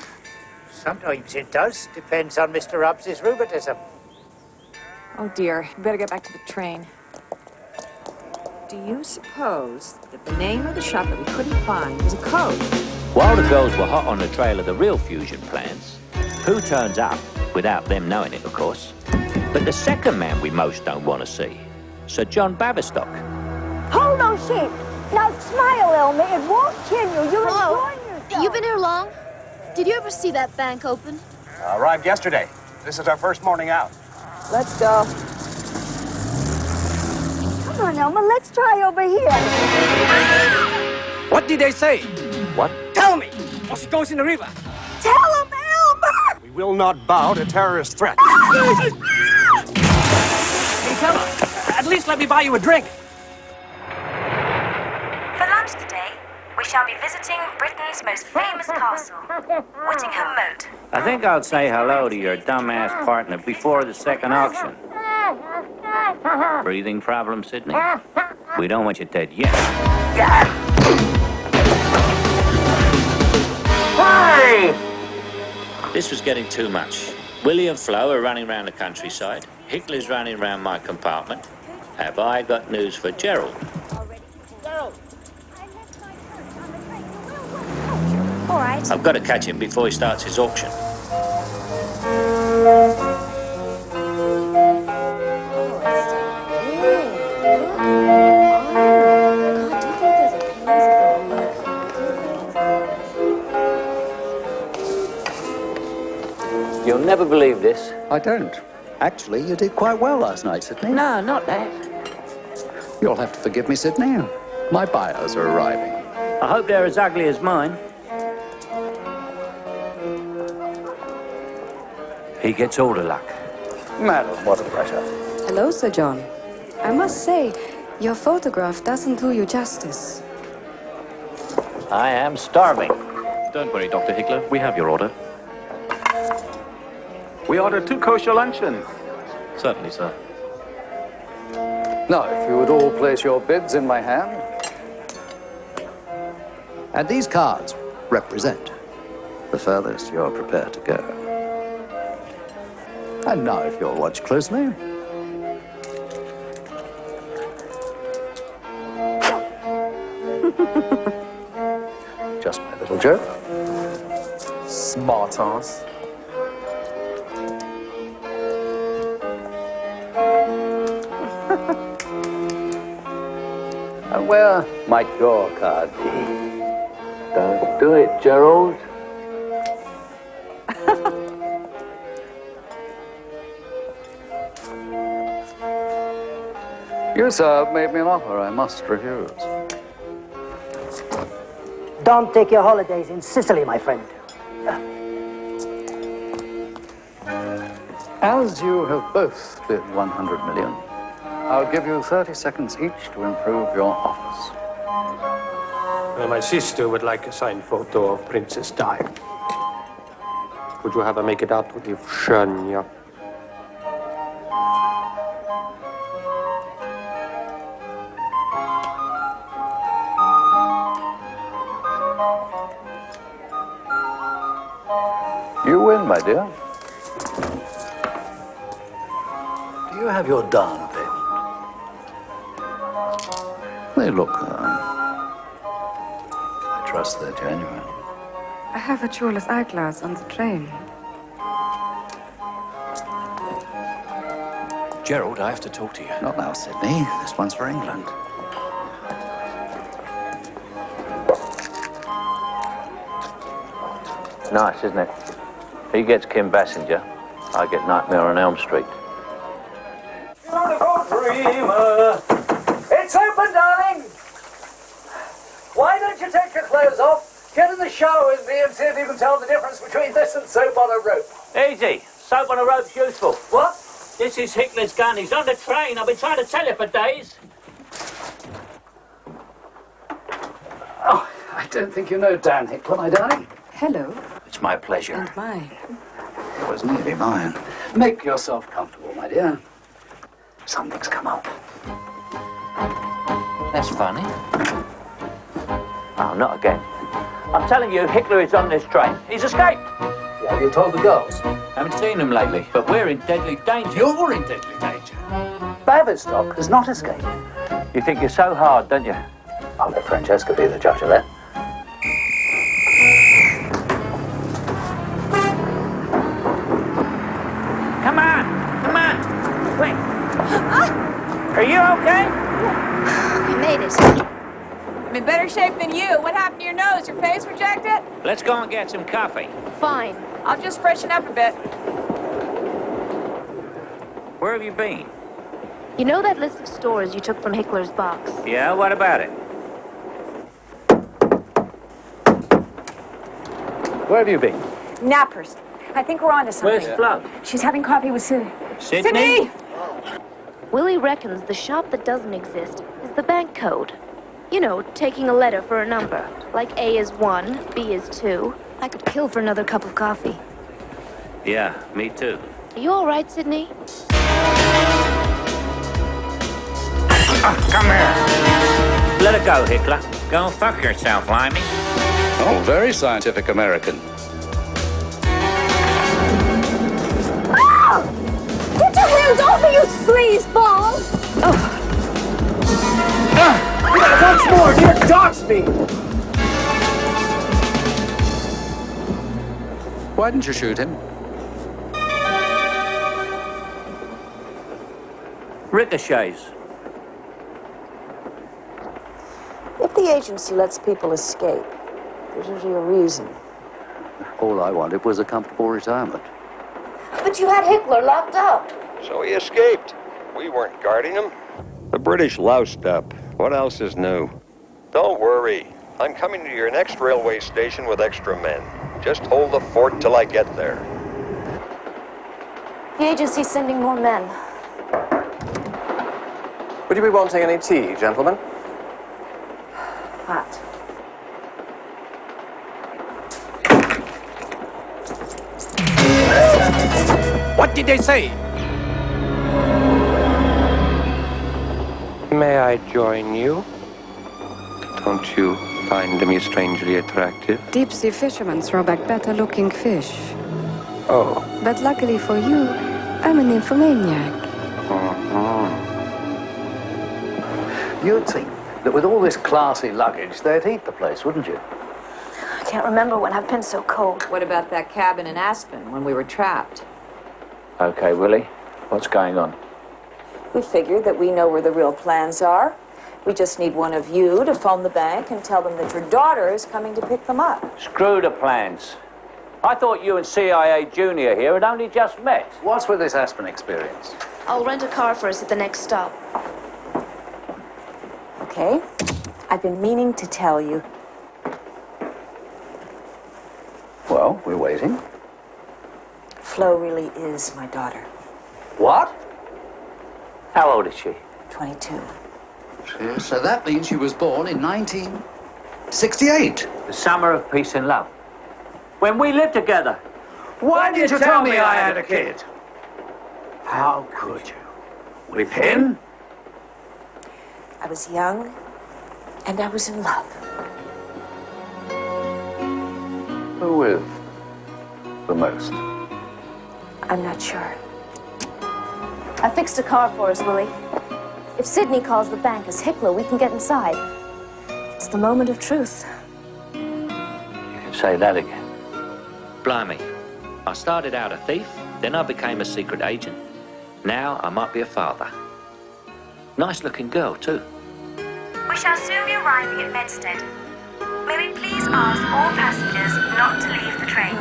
Sometimes it does. Depends on Mr. Hobbs's rheumatism. Oh, dear. You better get back to the train. Do you suppose that the name of the shop that we couldn't find was a code? While the girls were hot on the trail of the real fusion plans, who turns up, without them knowing it, of course, but the second man we most don't want to see, Sir John Bavistock. Hold on, sheep. Now smile, Elmer. It won't kill you. You're enjoying yourself. You been here long? Did you ever see that bank open? Arrived yesterday. This is our first morning out. Let's go. Come on, Elmer. Let's try over here. What did they say? What? Tell me! Or she goes in the river. Tell him, Elmer! We will not bow to terrorist threats. Hey, tell her. At least let me buy you a drink. For lunch today, we shall be visiting Britain's most famous castle, Whittingham Moat. I think I'll say hello to your dumbass partner before the second auction. Breathing problem, Sydney? We don't want you dead yet. This was getting too much. Willie and Flo are running around the countryside. Hickler's running around my compartment. Have I got news for Gerald? All right. I've got to catch him before he starts his auction. You'll never believe this. I don't. Actually, you did quite well last night, Sydney. No, not that. You'll have to forgive me, Sydney. My buyers are arriving. I hope they're as ugly as mine. He gets all the luck. Madam, what a pleasure. Hello, Sir John. I must say, your photograph doesn't do you justice. I am starving. Don't worry, Dr. Hickler. We have your order. We ordered 2 kosher luncheons. Certainly, sir. Now, if you would all place your bids in my hand. And these cards represent the furthest you're prepared to go. And now, if you'll watch closely. Just my little joke. Smart ass. And where might your card be? Don't do it, Gerald. You, sir, have made me an offer I must refuse. Don't take your holidays in Sicily, my friend. As you have both bid 100 million, I'll give you 30 seconds each to improve your office. My sister would like a signed photo of Princess Di. Could you have her make it out with Evgenia? You win, my dear. Do you have your down payment? They look, I trust they're genuine. I have a jeweler's eyeglass on the train. Gerald, I have to talk to you. Not now, Sydney. This one's for England. Nice, isn't it? He gets Kim Basinger, I get Nightmare on Elm Street. Wonderful dreamer. It's open, darling. Why don't you take your clothes off, get in the shower with me and see if you can tell the difference between this and soap on a rope? Easy. Soap on a rope's useful. What? This is Hitler's gun. He's on the train. I've been trying to tell you for days. Oh, I don't think you know Dan Hitler, my darling. Hello. It's my pleasure. And mine. It was nearly mine. Make yourself comfortable, my dear. Something's come up. That's funny. Oh, not again. I'm telling you, Hitler is on this train. He's escaped. Yeah, have you told the girls? Haven't seen him lately, but we're in deadly danger. You're in deadly danger. Bavistock has not escaped. You think you're so hard, don't you? I'll let Francesca be the judge of that. Come on! Come on! Quick! Are you okay? We made it. I'm in better shape than you. What happened to your nose? Your face rejected? Let's go and get some coffee. Fine. I'll just freshen up a bit. Where have you been? You know that list of stores you took from Hitler's box? Yeah, what about it? Where have you been? Nappers. I think we're on to something. Where's Flo? She's having coffee with Sydney. Sydney? Willie reckons the shop that doesn't exist is the bank code. You know, taking a letter for a number. Like A is 1, B is 2. I could kill for another cup of coffee. Yeah, me too. Are you all right, Sydney? Come here. Let her go, Hitler. Go fuck yourself, Limey. Oh, very scientific American. Get your hands off me, you sleazeball! Once more, dear Dogsby! Why didn't you shoot him? Ricochets. If the agency lets people escape, there's usually a reason. All I wanted was a comfortable retirement. But you had Hitler locked up. So he escaped. We weren't guarding him. The British loused up. What else is new? Don't worry. I'm coming to your next railway station with extra men. Just hold the fort till I get there. The agency's sending more men. Would you be wanting any tea, gentlemen? Hot. What did they say? May I join you? Don't you Find them strangely attractive? Deep-sea fishermen throw back better-looking fish. Oh. But luckily for you, I'm a nymphomaniac. You'd think that with all this classy luggage, they'd heat the place, wouldn't you? I can't remember when I've been so cold. What about that cabin in Aspen when we were trapped? Okay, Willie, what's going on? We figured that we know where the real plans are. We just need one of you to phone the bank and tell them that your daughter is coming to pick them up. Screw the plans. I thought you and CIA Junior here had only just met. What's with this Aspen experience? I'll rent a car for us at the next stop. Okay? I've been meaning to tell you. Well, we're waiting. Flo really is my daughter. What? How old is she? 22. So that means she was born in 1968. The summer of peace and love. When we lived together. Why did you tell me I had a kid? How could you? With him? I was young, and I was in love. Who with the most? I'm not sure. I fixed a car for us, Willie. If Sydney calls the bank as Hickler, we can get inside. It's the moment of truth. You can say that again. Blimey. I started out a thief, then I became a secret agent. Now I might be a father. Nice looking girl, too. We shall soon be arriving at Medstead. May we please ask all passengers not to leave the train.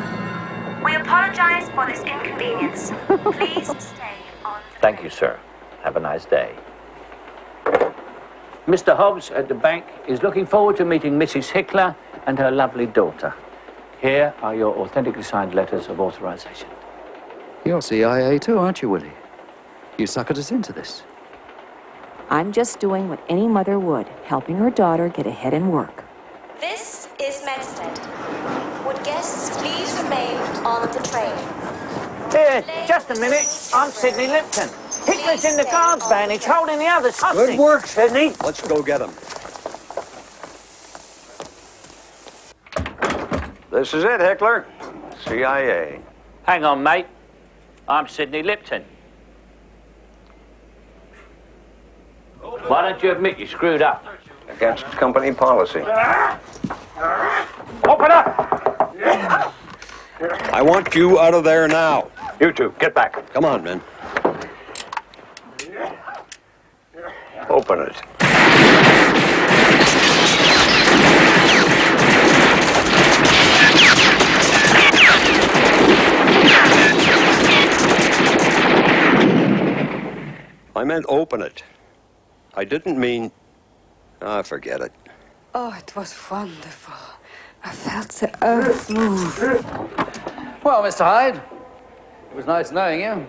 We apologize for this inconvenience. Please stay on the Thank you, sir. Have a nice day. Mr. Hobbs at the bank is looking forward to meeting Mrs. Hickler and her lovely daughter. Here are your authentically signed letters of authorization. You're CIA too, aren't you, Willie? You suckered us into this. I'm just doing what any mother would, helping her daughter get ahead in work. This is Medstead. Would guests please remain on the train? Here, just a minute. I'm Sidney Lipton. Hickler's in the guard's van. He's holding the others hostage. Good work, Sidney. Let's go get him. This is it, Hickler. CIA. Hang on, mate. I'm Sidney Lipton. Why don't you admit you screwed up? Against company policy. Open up! I want you out of there now. You two, get back. Come on, men. Open it. I meant open it. I didn't mean... forget it. Oh, it was wonderful. I felt the earth move. Well, Mr. Hyde, it was nice knowing you.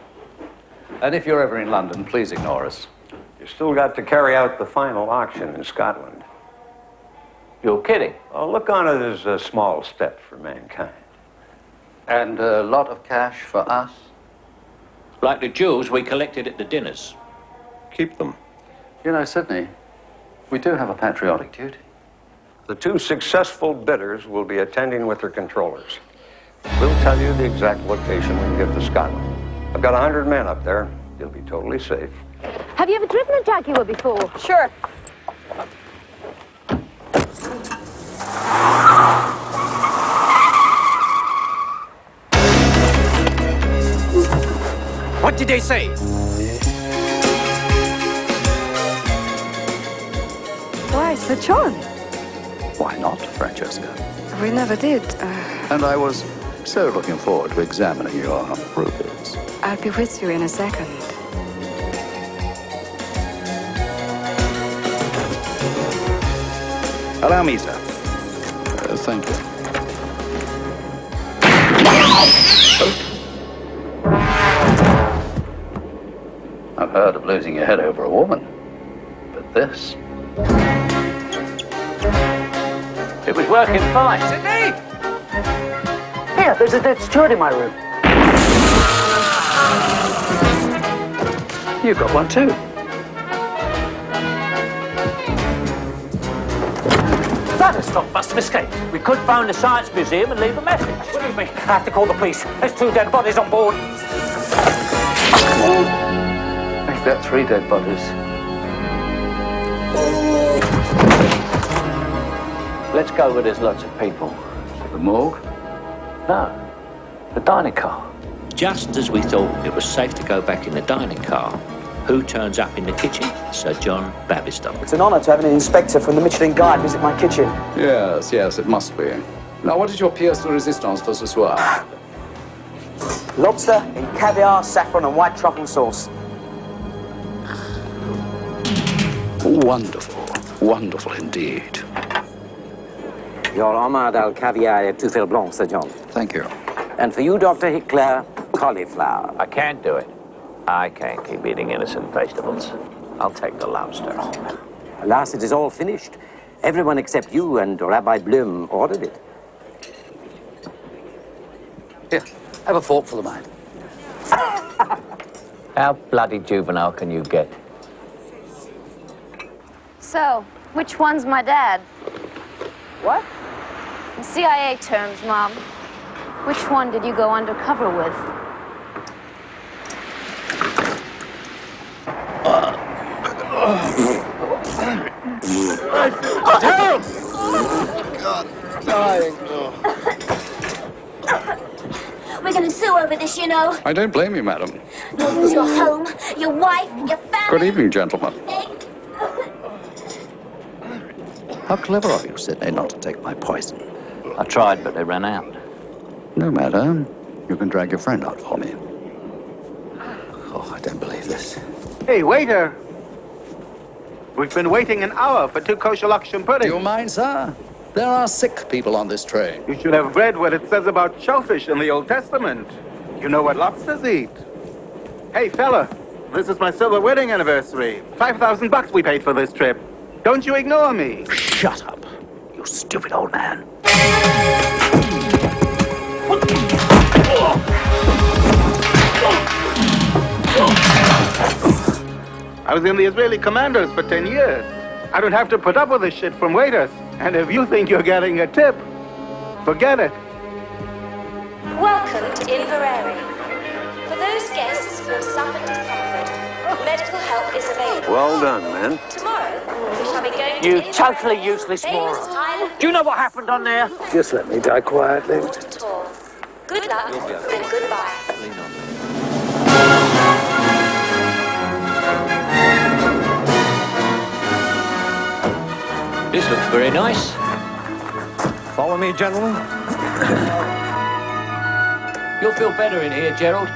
And if you're ever in London, please ignore us. You still got to carry out the final auction in Scotland. You're kidding. Oh, look on it as a small step for mankind. And a lot of cash for us? Like the jewels we collected at the dinners. Keep them. You know, Sydney, we do have a patriotic duty. The two successful bidders will be attending with their controllers. We'll tell you the exact location when we get to Scotland. I've got 100 men up there. You'll be totally safe. Have you ever driven a Jaguar before? Sure. What did they say? Why, Sir John? Why not, Francesca? We never did. And I was so looking forward to examining your rubies. I'll be with you in a second. Allow me, sir. Thank you. I've heard of losing your head over a woman, but this... It was working fine. Sydney! Here, there's a dead steward in my room. You've got one too. Bavistock must have escaped. We could phone the Science Museum and leave a message. Believe me, I have to call the police. There's 2 dead bodies on board. Make that 3 dead bodies. Let's go where there's lots of people. The morgue? No, the dining car. Just as we thought it was safe to go back in the dining car, who turns up in the kitchen? Sir John Bavistock. It's an honour to have an inspector from the Michelin Guide visit my kitchen. Yes, yes, it must be. Now, what is your pièce de résistance for ce soir? Lobster in caviar, saffron and white truffle sauce. Wonderful, wonderful indeed. Your homard al caviar et truffle blanc, Sir John. Thank you. And for you, Dr. Hickler, cauliflower. I can't do it. I can't keep eating innocent vegetables. I'll take the lobster. Alas, it is all finished. Everyone except you and Rabbi Blum ordered it. Here, have a fork for the mine. How bloody juvenile can you get? So, which one's my dad? What? In CIA terms, Mom, which one did you go undercover with? Help! God, dying. We're going to sue over this, you know. I don't blame you, madam. You'll lose your home, your wife, your family. Good evening, gentlemen. How clever of you, Sidney, not to take my poison. I tried, but they ran out. No matter. You can drag your friend out for me. Oh, I don't believe this. Hey, waiter! We've been waiting an hour for 2 kosher Lakshan puddings. Do you mind, sir? There are sick people on this train. You should have read what it says about shellfish in the Old Testament. You know what lobsters eat. Hey, fella, this is my silver wedding anniversary. $5,000 we paid for this trip. Don't you ignore me. Shut up, you stupid old man. I was in the Israeli commandos for 10 years. I don't have to put up with this shit from waiters. And if you think you're getting a tip, forget it. Welcome to Inverary. For those guests who have suffered discomfort, medical help is available. Well done, man. Tomorrow, we shall be going You to totally useless moron. Do you know what happened on there? Just let me die quietly. Good luck and goodbye. This looks very nice. Follow me, gentlemen. You'll feel better in here, Gerald.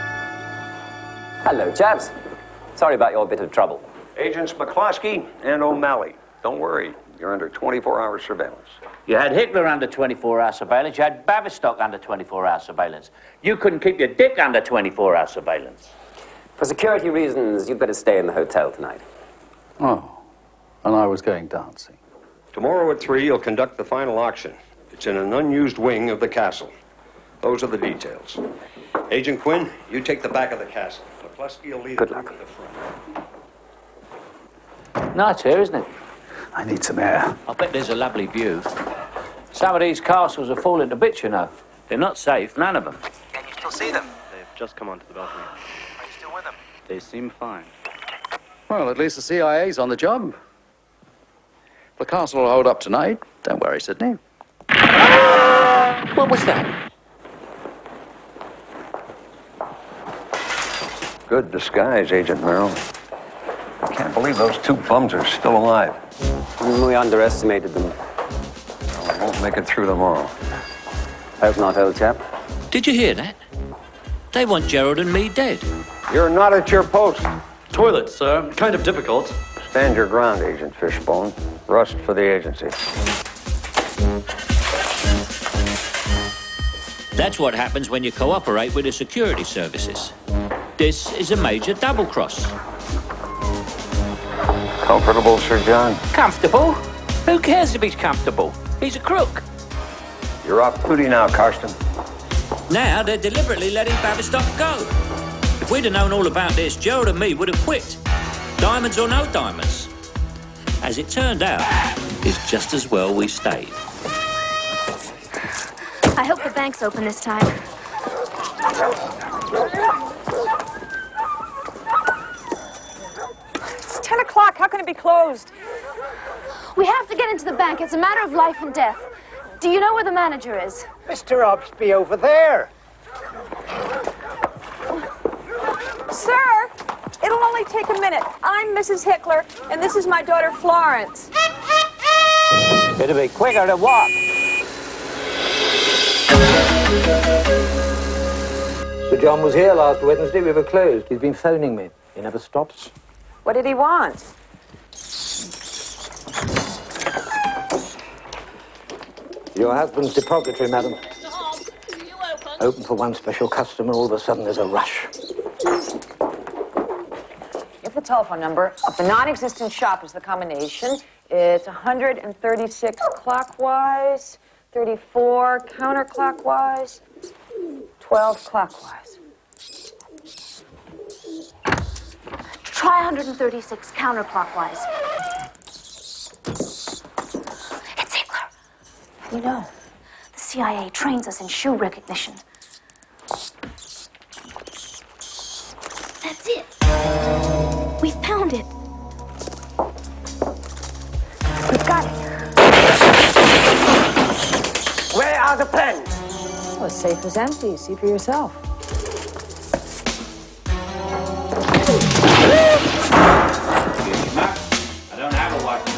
Hello, chaps. Sorry about your bit of trouble. Agents McCloskey and O'Malley. Don't worry, you're under 24-hour surveillance. You had Hitler under 24-hour surveillance. You had Bavistock under 24-hour surveillance. You couldn't keep your dick under 24-hour surveillance. For security reasons, you'd better stay in the hotel tonight. Oh, and I was going dancing. Tomorrow at 3, you'll conduct the final auction. It's in an unused wing of the castle. Those are the details. Agent Quinn, you take the back of the castle. McCluskey will lead the group at the front. Nice here, isn't it? I need some air. I bet there's a lovely view. Some of these castles are falling to bits, you know. They're not safe, none of them. Can you still see them? They've just come onto the balcony. Are you still with them? They seem fine. Well, at least the CIA's on the job. The castle will hold up tonight. Don't worry, Sidney. What was that? Good disguise, Agent Merrill. I can't believe those 2 bums are still alive. We underestimated them. Well, we won't make it through tomorrow. Hope not, old chap. Did you hear that? They want Gerald and me dead. You're not at your post. Toilet, sir. Kind of difficult. Stand your ground, Agent Fishbone. Rust for the agency. That's what happens when you cooperate with the security services. This is a major double cross. Comfortable, Sir John? Comfortable? Who cares if he's comfortable? He's a crook. You're off duty now, Karsten. Now they're deliberately letting Bavistock go. If we'd have known all about this, Gerald and me would have quit. Diamonds or no diamonds. As it turned out, it's just as well we stayed. I hope the bank's open this time. It's 10 o'clock. How can it be closed? We have to get into the bank. It's a matter of life and death. Do you know where the manager is? Mr. Obsby over there. Sir, it'll only take a minute. I'm Mrs. Hickler, and this is my daughter, Florence. It'll be quicker to walk. Sir John was here last Wednesday. We were closed. He's been phoning me. He never stops. What did he want? Your husband's depository, madam. Open for one special customer. All of a sudden, there's a rush. If the telephone number of the non-existent shop is the combination, it's 136 clockwise, 34 counterclockwise, 12 clockwise. Try 136 counterclockwise. It's Hickler. How do you know? The CIA trains us in shoe recognition. That's it. We found it. We've got it. Where are the pens? Well, the safe is empty. See for yourself. I don't have a watch.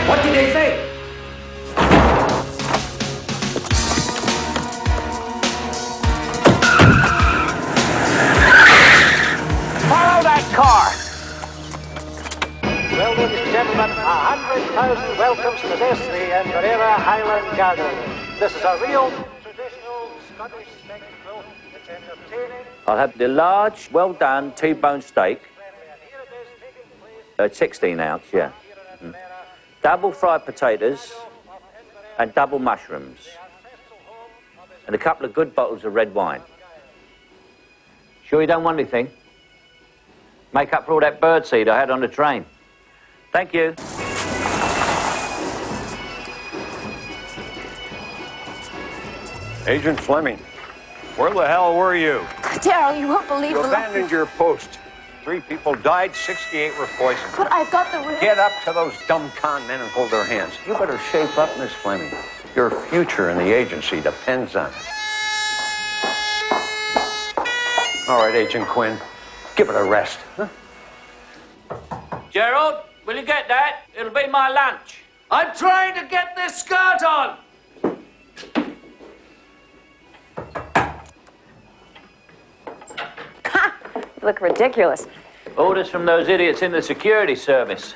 What did they say? Follow that car! Well, ladies and gentlemen, 100,000 welcomes to this, the Inverera Highland Gathering. This is a real traditional Scottish spectacle. It's entertaining. I'll have the large, well-done T-bone steak. 16 ounce, yeah. Double fried potatoes and double mushrooms. And a couple of good bottles of red wine. Sure you don't want anything? Make up for all that birdseed I had on the train. Thank you. Agent Fleming, where the hell were you? Daryl, you won't believe You the... abandoned your post. 3 people died, 68 were poisoned. But I've got the... Get up to those dumb con men and hold their hands. You better shape up, Miss Fleming. Your future in the agency depends on it. All right, Agent Quinn, give it a rest. Huh? Gerald, will you get that? It'll be my lunch. I'm trying to get this skirt on! You look ridiculous. Orders from those idiots in the security service.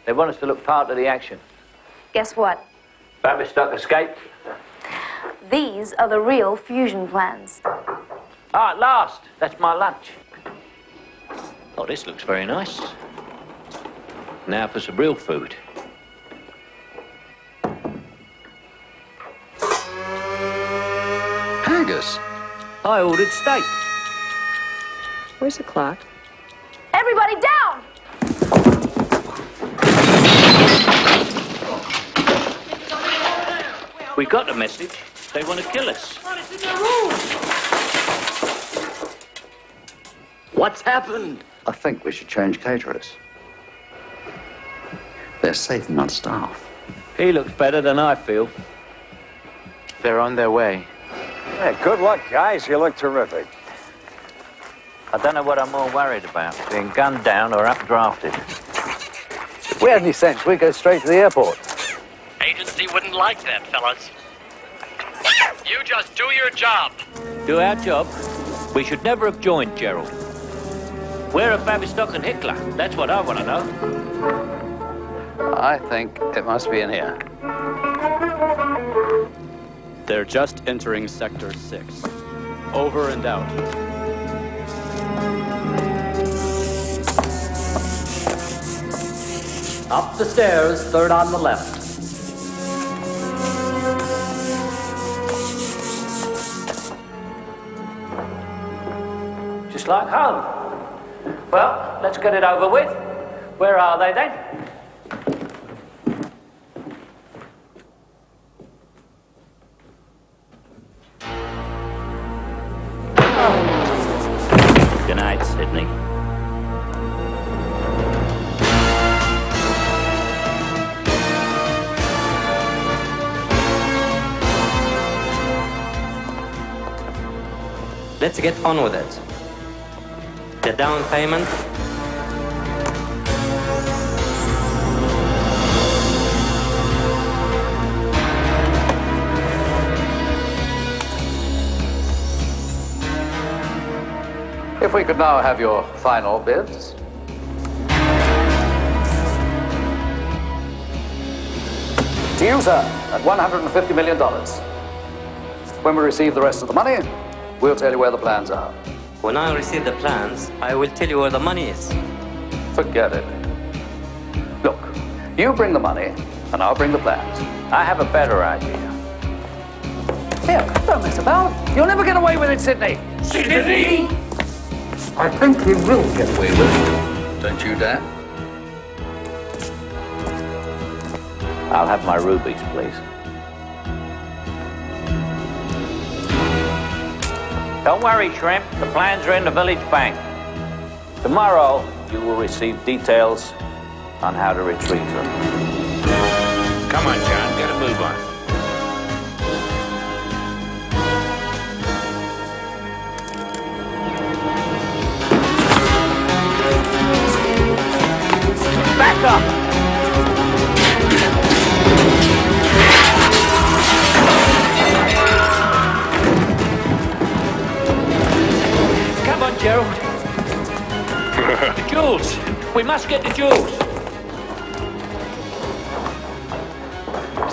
They want us to look part of the action. Guess what? Bavistock escaped. These are the real fusion plans. Ah, at last. That's my lunch. Oh, this looks very nice. Now for some real food. Haggis. I ordered steak. Where's the clock? Everybody down! We got the message. They want to kill us. What's happened? I think we should change caterers. They're saving on staff. He looks better than I feel. They're on their way. Hey, good luck, guys. You look terrific. I don't know what I'm more worried about, being gunned down or updrafted. If we had any sense, we'd go straight to the airport. Agency wouldn't like that, fellas. You just do your job. Do our job? We should never have joined, Gerald. Where are Bavistock and Hickler? That's what I want to know. I think it must be in here. They're just entering Sector 6. Over and out. Up the stairs, third on the left. Looks like home. Well, let's get it over with. Where are they then? Good night, Sydney. Let's get on with it. The down payment. If we could now have your final bids. To you, sir, at $150 million. When we receive the rest of the money, we'll tell you where the plans are. When I receive the plans, I will tell you where the money is. Forget it. Look, you bring the money, and I'll bring the plans. I have a better idea. Here, don't mess about. You'll never get away with it, Sydney. Sydney! I think he will get away with it. Don't you dare. I'll have my rubies, please. Don't worry, Shrimp. The plans are in the village bank. Tomorrow, you will receive details on how to retrieve them. Come on, John. Get a move on. Back up! Come on, Gerald. The jewels. We must get the jewels.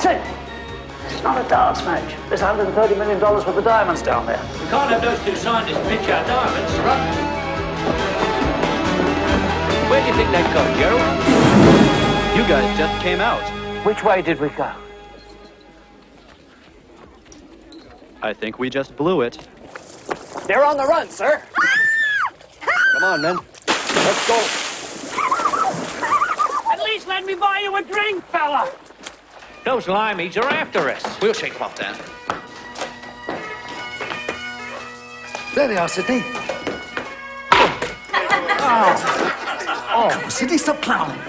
Sid, it's not a darts match. There's $130 million worth of diamonds down there. We can't have those two scientists pitch our diamonds, right? Where do you think they've gone, Gerald? You guys just came out. Which way did we go? I think we just blew it. They're on the run, sir. Come on, men. Let's go. At least let me buy you a drink, fella. Those limeys are after us. We'll shake them off, Dan. There they are, Sydney. Oh, Sydney, stop clowning.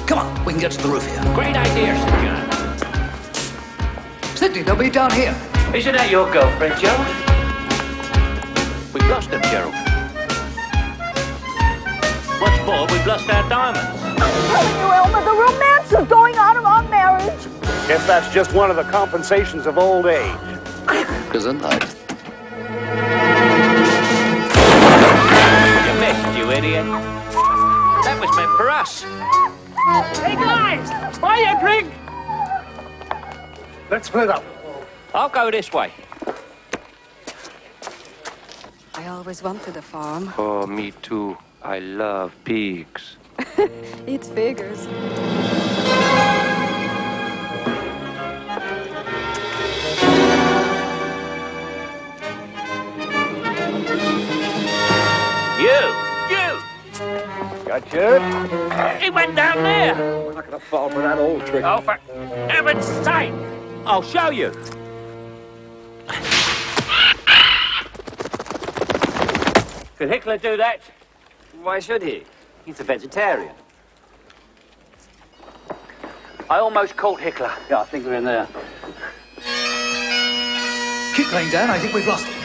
Come on, we can get to the roof here. Great idea, Sir John. Sydney, they'll be down here. Isn't that your girlfriend, Gerald? We've lost them, Gerald. What's more, we've lost our diamonds. I'm telling you, Elmer, the romance is going on of our marriage. Guess that's just one of the compensations of old age. Gesundheit. You missed, you idiot. That was meant for us. Hey, guys! Buy you a drink! Let's split up. I'll go this way. I always wanted a farm. Oh, me too. I love pigs. It figures. You! Gotcha. He went down there! We're not gonna fall for that old trick. Oh, for heaven's sake! I'll show you. Could Hickler do that? Why should he? He's a vegetarian. I almost caught Hickler. Yeah, I think we're in there. Keep going, Dan. I think we've lost them.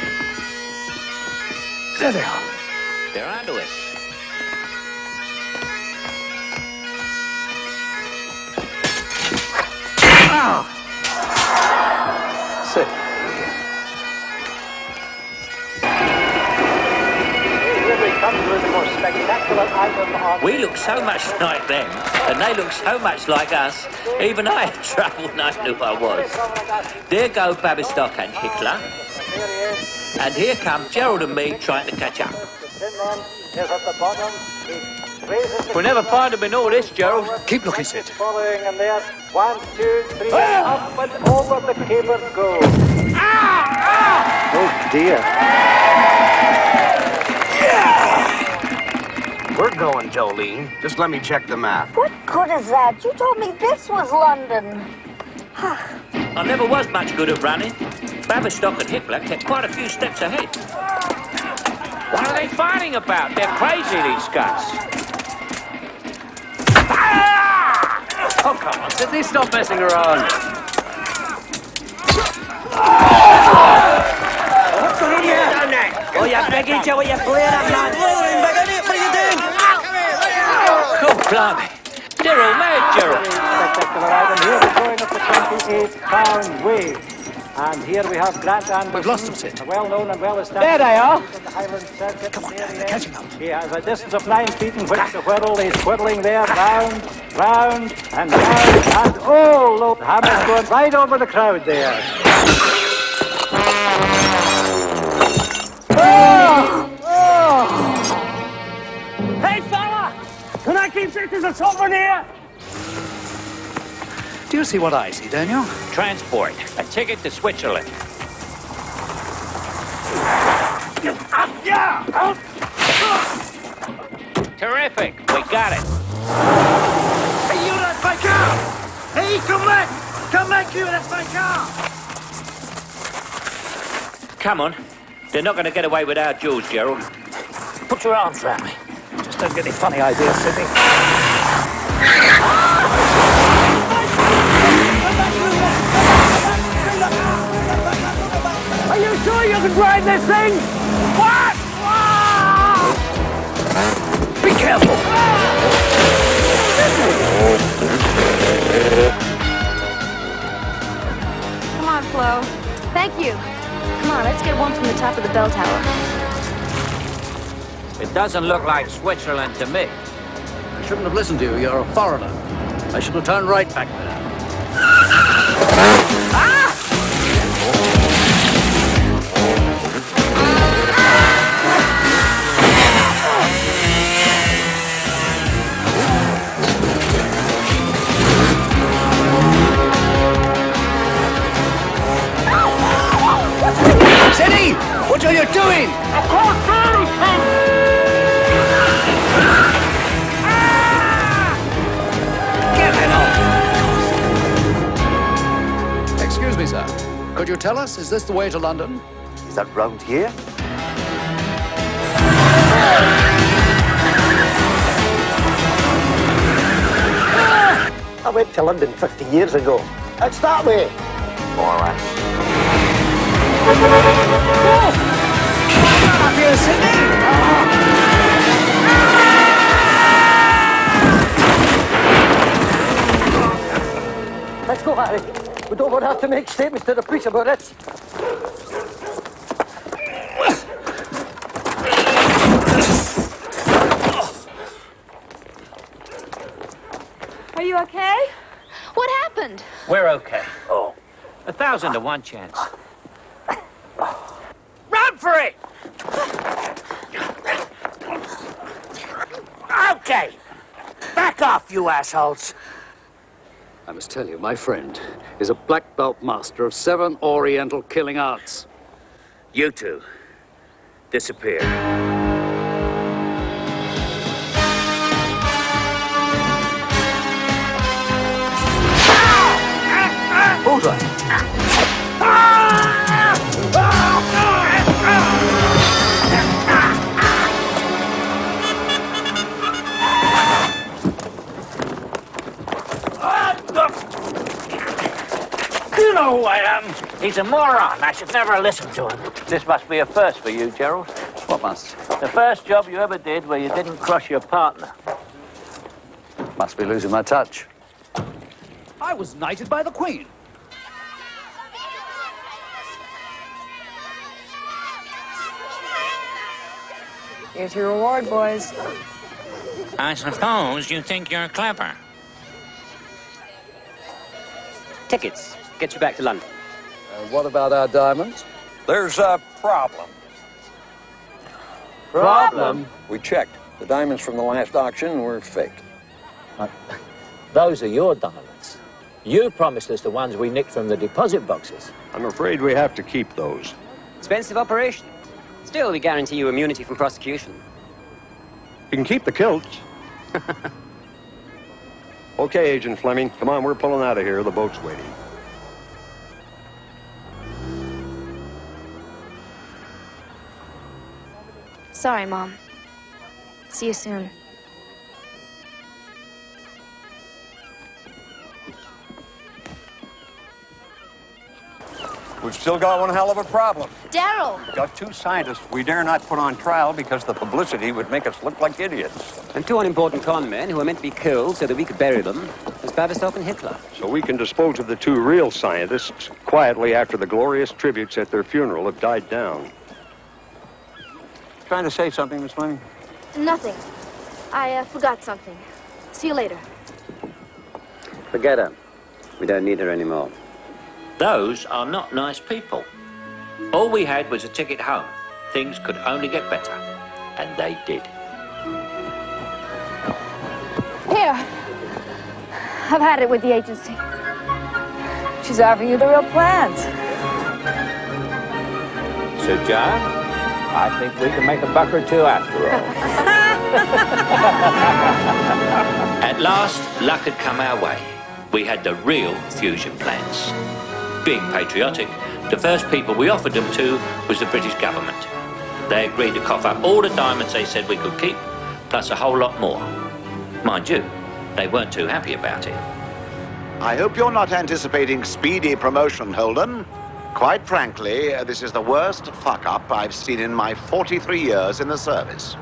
There they are. They're onto us. Ah! Sick. We look so much like them, and they look so much like us. Even I had trouble knowing who I was. There go Babistock and Hickler. And here come Gerald and me trying to catch up. The tin man is at the bottom. We'll never find him in all this, Gerald. Keep looking, Sid. Following in there. 1, 2, 3, up and over the cable go. Oh, dear. We're going, Jolene. Just let me check the map. What good is that? You told me this was London. I never was much good at running. Bavistock and Hitler kept quite a few steps ahead. What are they fighting about? They're crazy, these guys. Oh, come on, Sidney, stop messing around. What's going on here? Oh, you begging you, what you playing up, man? What are you doing? Oh, blimey. They're all mad, Gerald. Spectacular item. Here we're going up the 28-pound weight. And here we have Grant Anderson. We've lost him, Sid. A well-known and well-established... There they are. ...the Highland Circuit. Come on, Dan, they're catching up. He has a distance of 9 feet in which to whirl. He's whirling there, round, round, and round, and oh, look, the hammer's going right over the crowd there. Hey, fella! Can I keep this as a souvenir? Do you see what I see, Daniel? Transport. A ticket to Switzerland. Terrific. We got it. Hey, you, that's my car! Hey, come back! Come back, you, that's my car! Come on. They're not going to get away with our jewels, Gerald. Put your arms around me. Just don't get any funny ideas, Sidney. Are you sure you can drive this thing? What? Be careful! Come on, Flo. Thank you. Come on, let's get one from the top of the bell tower. It doesn't look like Switzerland to me. I shouldn't have listened to you. You're a foreigner. I should have turned right back there. Sidney! What are you doing? Excuse me, sir. Could you tell us, is this the way to London? Is that round here? I went to London 50 years ago. It's that way. More or less. Up here, Sidney! Let's go, Harry. We don't want to have to make statements to the police about it. Are you okay? What happened? We're okay. Oh. 1,000 to 1 chance. Run for it! Okay. Back off, you assholes. I must tell you, my friend is a black belt master of 7 Oriental killing arts. You two. Disappear. Bullseye. You know who I am. He's a moron. I should never listen to him. This must be a first for you, Gerald. What must? The first job you ever did where you didn't crush your partner. Must be losing my touch. I was knighted by the Queen. Here's your reward, boys. I suppose you think you're clever. Tickets. Get you back to London. What about our diamonds? There's a problem. Problem? We checked. The diamonds from the last auction were faked. Those are your diamonds. You promised us the ones we nicked from the deposit boxes. I'm afraid we have to keep those. Expensive operation. Still, we guarantee you immunity from prosecution. You can keep the kilts. Okay, Agent Fleming. Come on, we're pulling out of here. The boat's waiting. Sorry, Mom. See you soon. We've still got one hell of a problem. Daryl! We've got 2 scientists we dare not put on trial because the publicity would make us look like idiots. And 2 unimportant con men who were meant to be killed so that we could bury them as Bavistock and Hitler. So we can dispose of the 2 real scientists quietly after the glorious tributes at their funeral have died down. Trying to say something, Miss Fleming? Nothing. I forgot something. See you later. Forget her. We don't need her anymore. Those are not nice people. All we had was a ticket home. Things could only get better. And they did. Here. I've had it with the agency. She's offering you the real plans. So, John, I think we can make a buck or two after all. At last, luck had come our way. We had the real fusion plans. Being patriotic, the first people we offered them to was the British government. They agreed to cough up all the diamonds they said we could keep, plus a whole lot more. Mind you, they weren't too happy about it. I hope you're not anticipating speedy promotion, Holden. Quite frankly, this is the worst fuck-up I've seen in my 43 years in the service.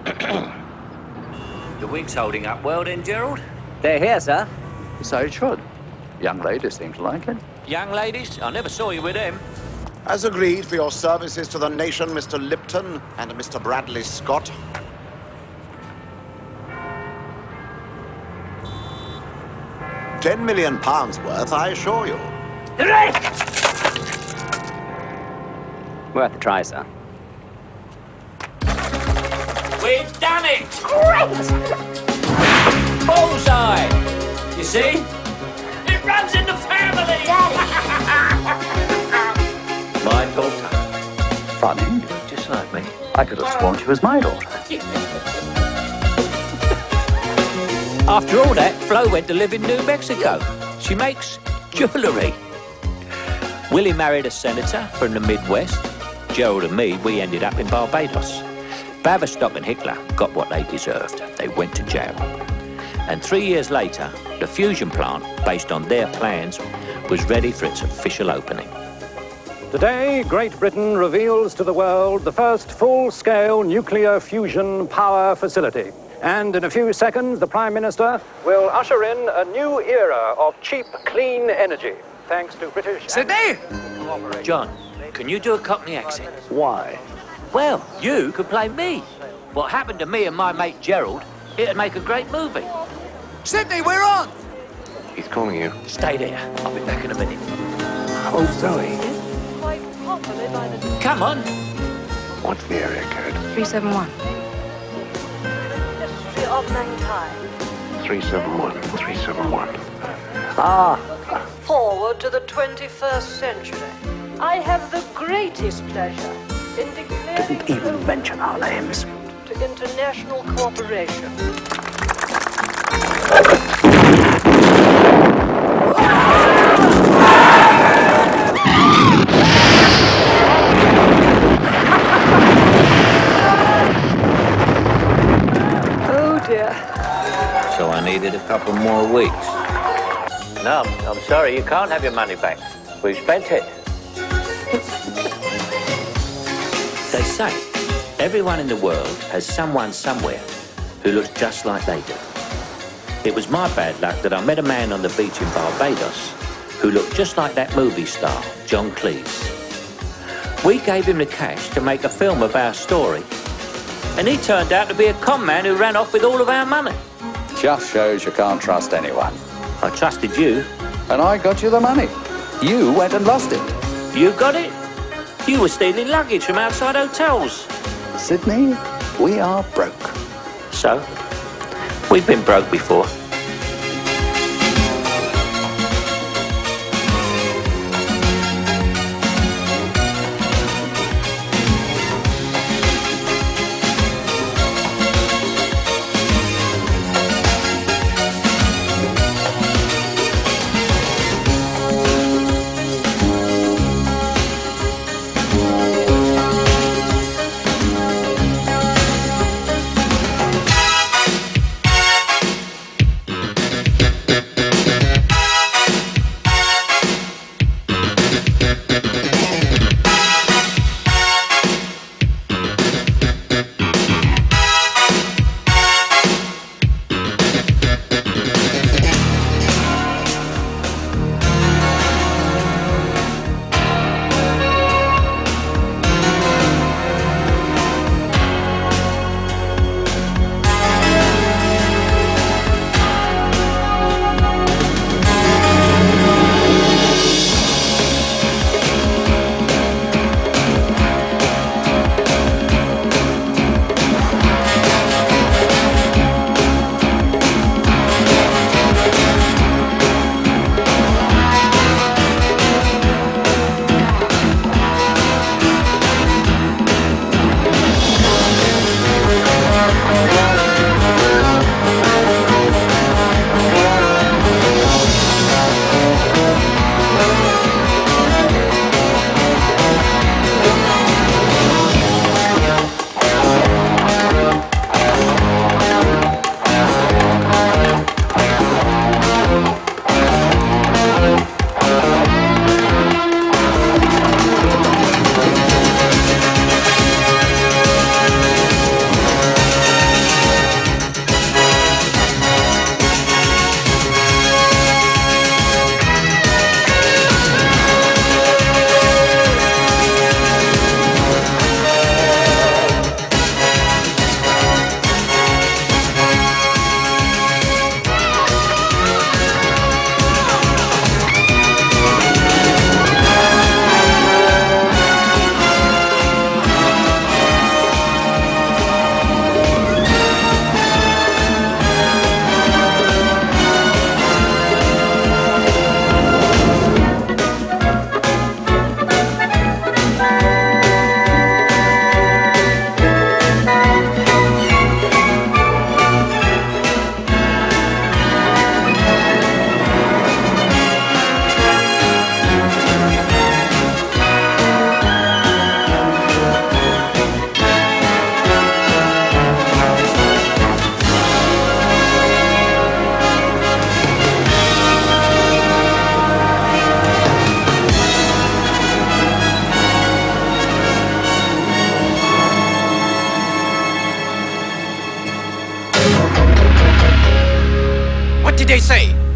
The wig's holding up well then, Gerald? They're here, sir. So it should. Young lady seems to like it. Young ladies? I never saw you with them. As agreed for your services to the nation, Mr. Lipton and Mr. Bradley Scott. £10 million worth, I assure you. Worth a try, sir. We've done it! Great! Bullseye! You see? It runs in the family! My daughter. Funny. Just like me. I could have sworn she was my daughter. After all that, Flo went to live in New Mexico. She makes jewellery. Willie married a senator from the Midwest. Gerald and me, we ended up in Barbados. Bavistock and Hitler got what they deserved. They went to jail. And 3 years later, the fusion plant, based on their plans, was ready for its official opening. Today, Great Britain reveals to the world the first full-scale nuclear fusion power facility. And in a few seconds, the Prime Minister will usher in a new era of cheap, clean energy, thanks to British... Sydney! John, can you do a Cockney accent? Why? Well, you could play me. What happened to me and my mate Gerald, it'd make a great movie. Sydney, we're on! He's calling you. Stay there. I'll be back in a minute. Oh, Zoe. Come on. What's the area code? 371. History of mankind. 371. 371. Forward to the 21st century. I have the greatest pleasure in declaring... Didn't even mention our names. ...to international cooperation. Oh, dear. So I needed a couple more weeks. No, I'm sorry, you can't have your money back. We've spent it. They say everyone in the world has someone somewhere who looks just like they do. It was my bad luck that I met a man on the beach in Barbados who looked just like that movie star, John Cleese. We gave him the cash to make a film of our story, and he turned out to be a con man who ran off with all of our money. Just shows you can't trust anyone. I trusted you. And I got you the money. You went and lost it. You got it? You were stealing luggage from outside hotels. Sydney, We are broke. So, we've been broke before. What did they say?